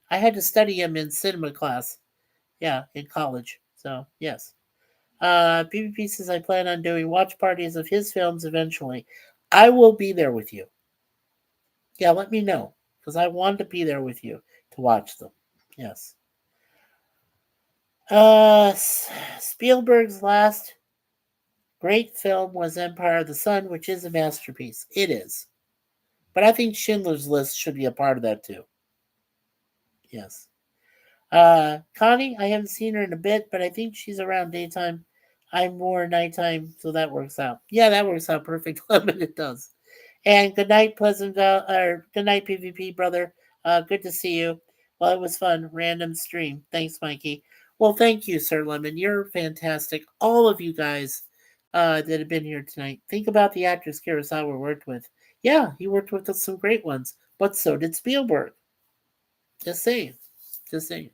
I had to study him in cinema class. Yeah, in college. So, yes. PvP says, I plan on doing watch parties of his films eventually. I will be there with you. Yeah, let me know, because I want to be there with you to watch them. Yes. Spielberg's last great film was Empire of the Sun, which is a masterpiece. It is. But I think Schindler's List should be a part of that too. Yes. Connie, I haven't seen her in a bit, but I think she's around daytime. I'm more nighttime, so that works out. Yeah, that works out perfect. It does. And good night, or good night, PvP brother. Good to see you. Well, it was fun. Random stream. Thanks, Mikey. Well, thank you, Sir Lemon. You're fantastic. All of you guys that have been here tonight. Think about the actors Kurosawa worked with. Yeah, he worked with some great ones, but so did Spielberg. Just saying. Just saying.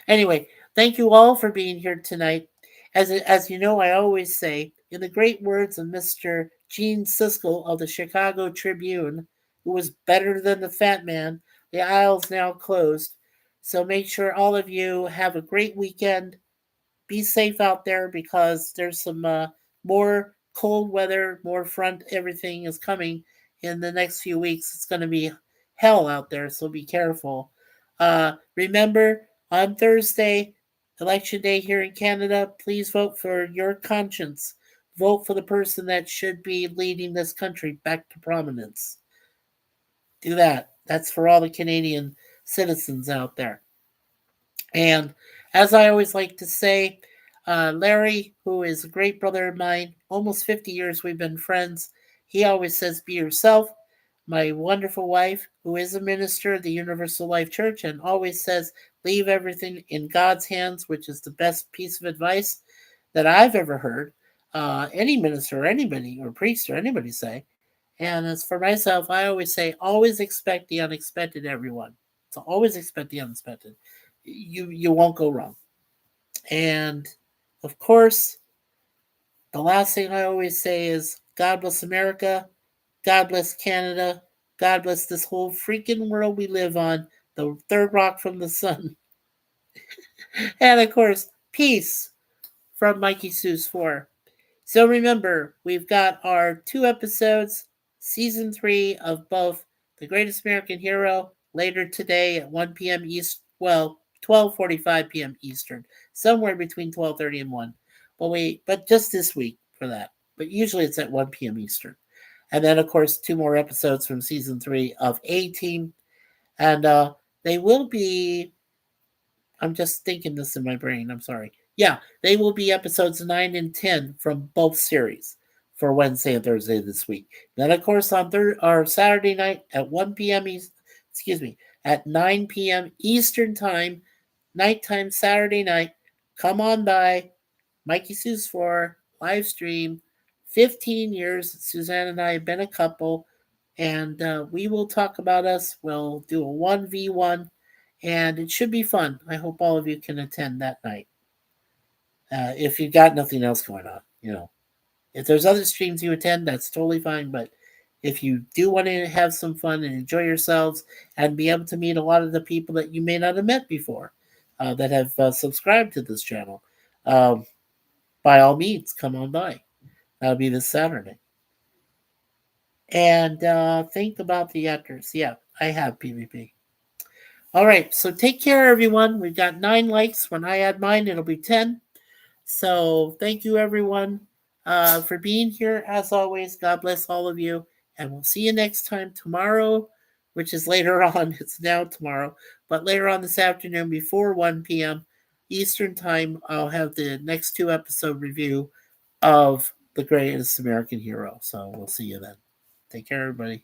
Anyway, thank you all for being here tonight. As you know, I always say, in the great words of Mr. Gene Siskel of the Chicago Tribune, who was better than the fat man, the aisle's now closed. So make sure all of you have a great weekend. Be safe out there because there's some more cold weather, more front, everything is coming in the next few weeks. It's going to be hell out there, so be careful. Remember, on Thursday, election day here in Canada, please vote for your conscience. Vote for the person that should be leading this country back to prominence. Do that. That's for all the Canadian citizens out there. And as I always like to say, Larry, who is a great brother of mine, almost 50 years we've been friends, he always says, be yourself. My wonderful wife, who is a minister of the Universal Life Church, and always says, leave everything in God's hands, which is the best piece of advice that I've ever heard any minister or anybody or priest or anybody say. And as for myself, I always say, always expect the unexpected, everyone. So always expect the unexpected. You won't go wrong. And of course, the last thing I always say is God bless America, God bless Canada, God bless this whole freaking world we live on, the third rock from the sun. And of course, peace from MikeySuzeFour. So remember, we've got our 2 episodes, season 3 of both The Greatest American Hero later today at 1 p.m. East. Well, 12:45 p.m. Eastern, somewhere between 12:30 and 1. But just this week for that. But usually it's at 1 p.m. Eastern. And then of course 2 more episodes from season 3 of A Team, and they will be. I'm just thinking this in my brain. I'm sorry. Yeah, they will be episodes 9 and 10 from both series for Wednesday and Thursday this week. Then, of course, on Saturday night at 1 p.m. Excuse me, at 9 p.m. Eastern Time, nighttime Saturday night, come on by MikeySuzeFour live stream. 15 years, Suzanne and I have been a couple, and we will talk about us. We'll do a 1v1 and it should be fun. I hope all of you can attend that night. If you've got nothing else going on, if there's other streams you attend, that's totally fine. But if you do want to have some fun and enjoy yourselves and be able to meet a lot of the people that you may not have met before that have subscribed to this channel, by all means, come on by. That'll be this Saturday. And think about the actors. Yeah, I have PvP. All right, so take care, everyone. We've got 9 likes. When I add mine, it'll be 10. So thank you, everyone, for being here. As always, God bless all of you. And we'll see you next time tomorrow, which is later on. It's now tomorrow. But later on this afternoon, before 1 p.m. Eastern Time, I'll have the next 2 episode review of The Greatest American Hero. So we'll see you then. Take care, everybody.